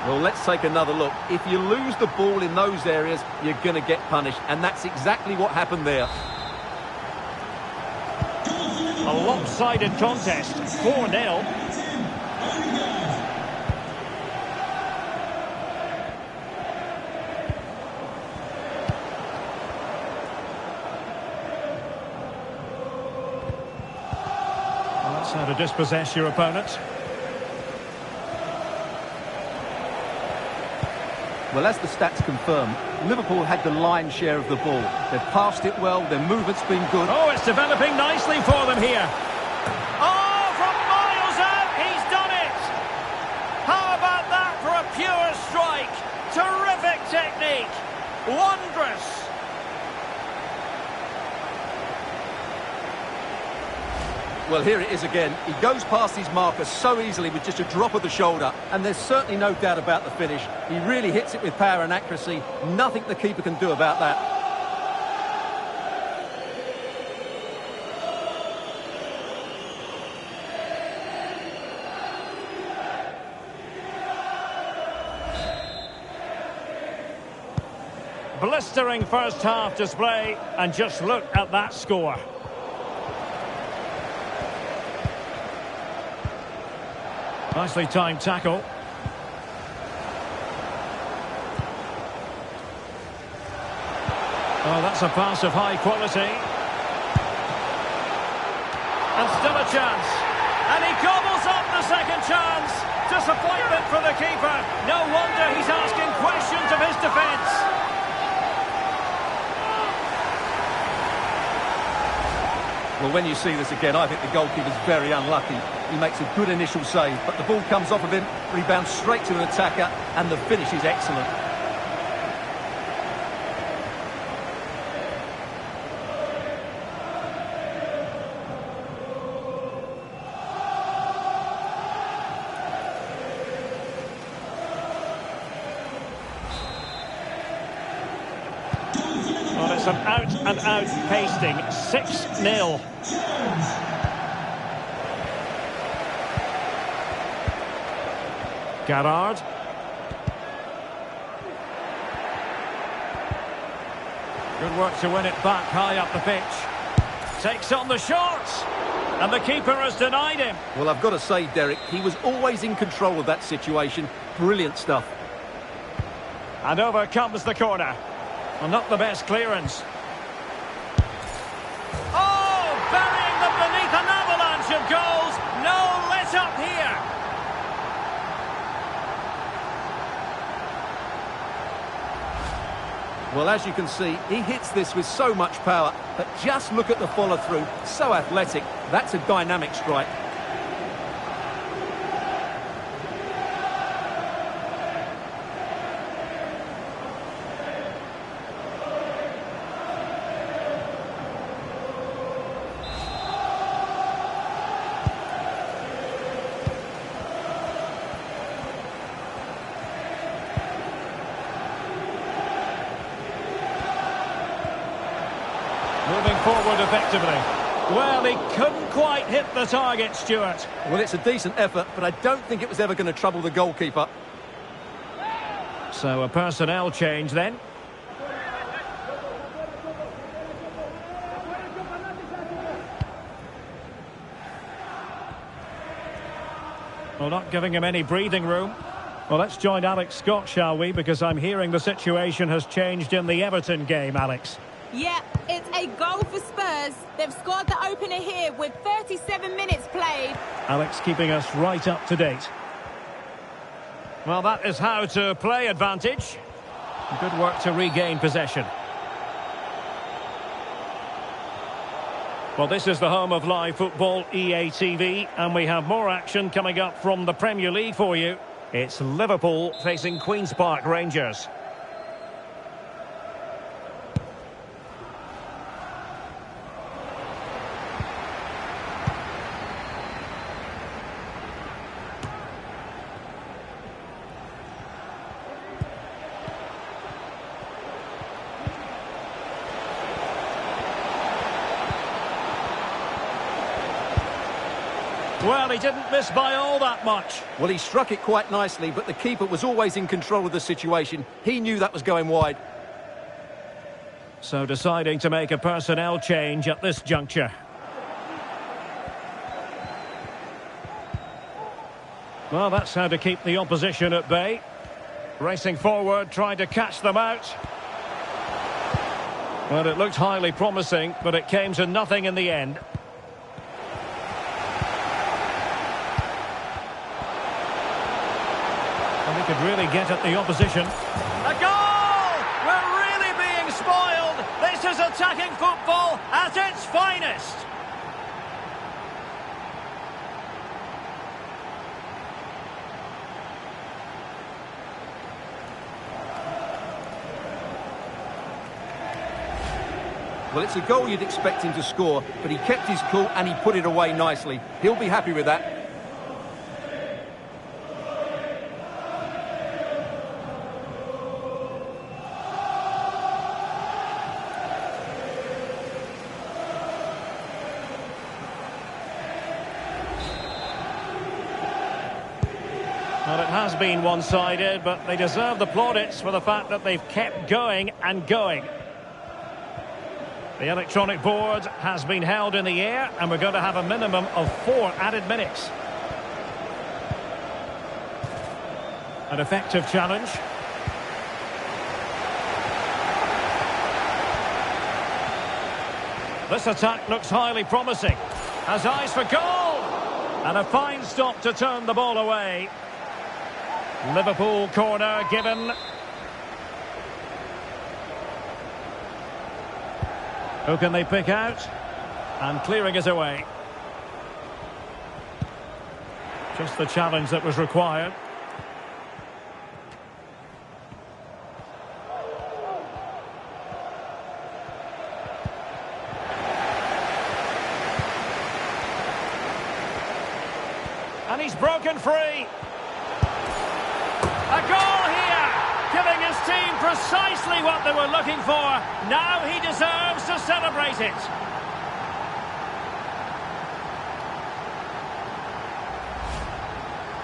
Well, let's take another look. If you lose the ball in those areas, you're going to get punished. And that's exactly what happened there. A lopsided contest. 4-0. Well, that's how to dispossess your opponent. Well, as the stats confirm, Liverpool had the lion's share of the ball. They've passed it well, their movement's been good. Oh, it's developing nicely for them here. Oh, from miles out, he's done it! How about that for a pure strike? Terrific technique. Wondrous. Well, here it is again. He goes past his marker so easily with just a drop of the shoulder, and there's certainly no doubt about the finish. He really hits it with power and accuracy. Nothing the keeper can do about that. Blistering first half display, and just look at that score. Nicely timed tackle. Oh, that's a pass of high quality. And still a chance. And he gobbles up the second chance. Disappointment for the keeper. No wonder he's asking questions of his defence. Well, when you see this again, I think the goalkeeper's very unlucky. He makes a good initial save, but the ball comes off of him, rebounds straight to an attacker, and the finish is excellent. Well, it's an out-and-out pasting. 6-0. Gerrard. Good work to win it back high up the pitch. Takes on the shots. And the keeper has denied him. Well, I've got to say, Derek, he was always in control of that situation. Brilliant stuff. And over comes the corner. Well, not the best clearance. Oh, burying them beneath an avalanche of goals. No let up here. Well, as you can see, he hits this with so much power, but just look at the follow-through. So athletic. That's a dynamic strike. Moving forward effectively. Well, he couldn't quite hit the target, Stuart. Well, it's a decent effort, but I don't think it was ever going to trouble the goalkeeper. So a personnel change then. Well, not giving him any breathing room. Well, let's join Alex Scott, shall we? Because I'm hearing the situation has changed in the Everton game, Alex. Yeah, it's a goal for Spurs. They've scored the opener here with 37 minutes played. Alex keeping us right up to date. Well, that is how to play advantage. Good work to regain possession. Well, this is the home of live football, EA TV, and we have more action coming up from the Premier League for you. It's Liverpool facing Queen's Park Rangers. Well, he didn't miss by all that much. Well, he struck it quite nicely, but the keeper was always in control of the situation. He knew that was going wide. So deciding to make a personnel change at this juncture. Well, that's how to keep the opposition at bay. Racing forward, trying to catch them out. Well, it looked highly promising, but it came to nothing in the end. And he could really get at the opposition. A goal! We're really being spoiled. This is attacking football at its finest. Well, it's a goal you'd expect him to score, but he kept his cool and he put it away nicely. He'll be happy with that. Well, it has been one-sided, but they deserve the plaudits for the fact that they've kept going and going. The electronic board has been held in the air, and we're going to have a minimum of 4 added minutes. An effective challenge. This attack looks highly promising. Has eyes for goal! And a fine stop to turn the ball away. Liverpool corner given. Who can they pick out? And clearing it away. Just the challenge that was required. And he's broken free. A goal here, giving his team precisely what they were looking for. Now he deserves to celebrate it.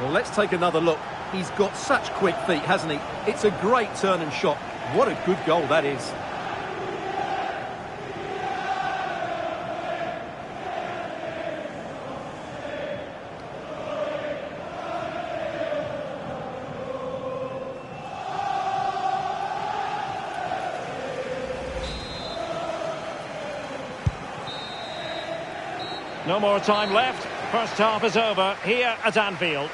Well, let's take another look. He's got such quick feet, hasn't he? It's a great turn and shot. What a good goal that is. No more time left. First half is over here at Anfield.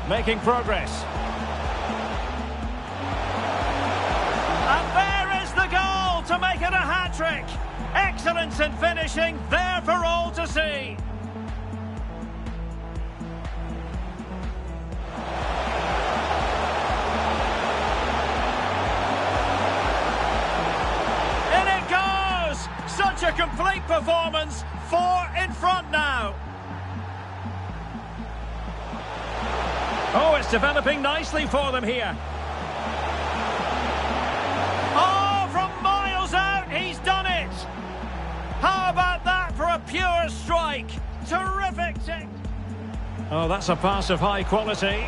Making progress. And there is the goal to make it a hat-trick. Excellence in finishing, there for all to see. In it goes! Such a complete performance. 4 in front now. Oh, it's developing nicely for them here. Oh, from miles out, he's done it. How about that for a pure strike? Terrific. Oh, that's a pass of high quality.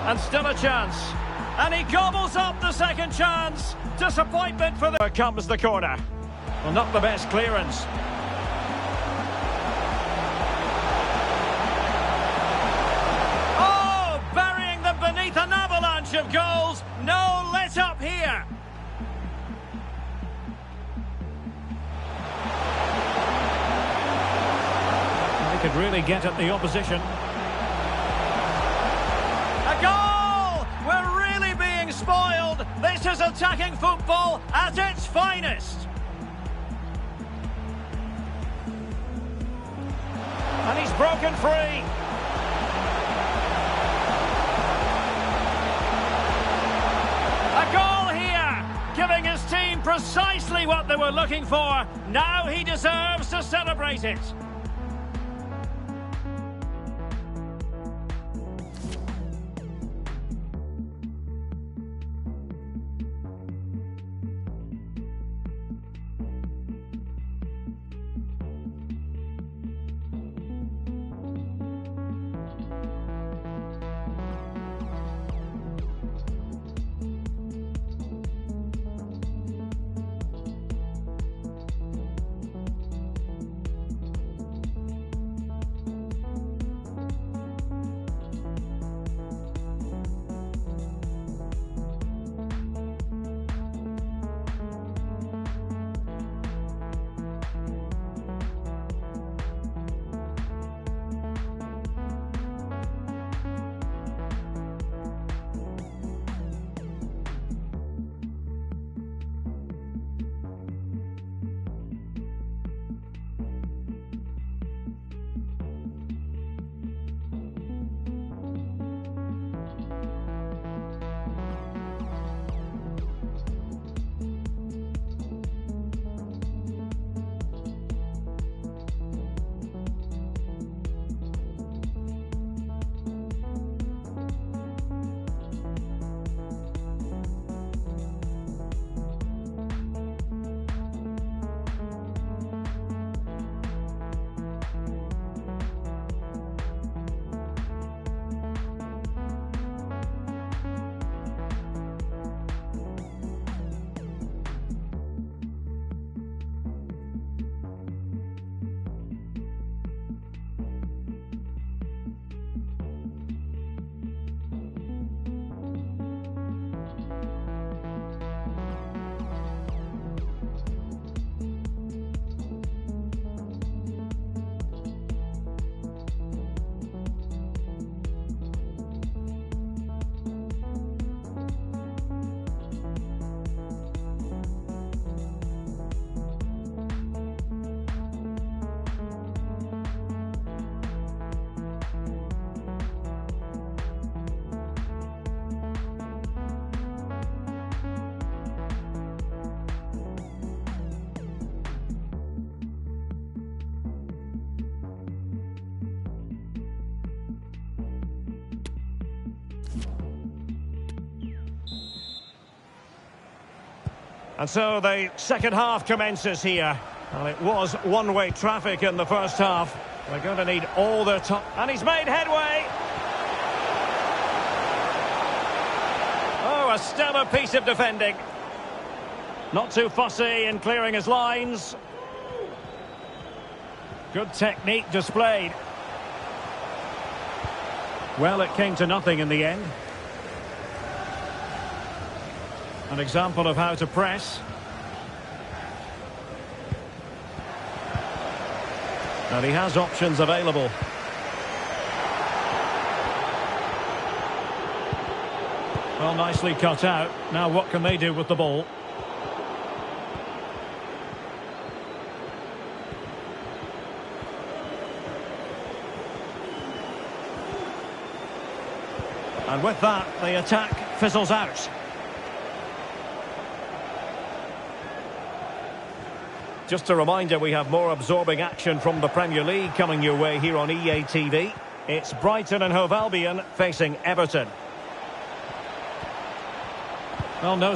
And still a chance. And he gobbles up the second chance. Disappointment for the... Here comes the corner. Well, not the best clearance. An avalanche of goals, no let up here. They could really get at the opposition. A goal! We're really being spoiled. This is attacking football at its finest. And he's broken free. Giving his team precisely what they were looking for. Now he deserves to celebrate it. And so the second half commences here. Well, it was one-way traffic in the first half. They're going to need all their top... And he's made headway! Oh, a stellar piece of defending. Not too fussy in clearing his lines. Good technique displayed. Well, it came to nothing in the end. An example of how to press. And he has options available. Well, nicely cut out. Now what can they do with the ball? And with that, the attack fizzles out. Just a reminder, we have more absorbing action from the Premier League coming your way here on EA TV. It's Brighton and Hove Albion facing Everton. Well, no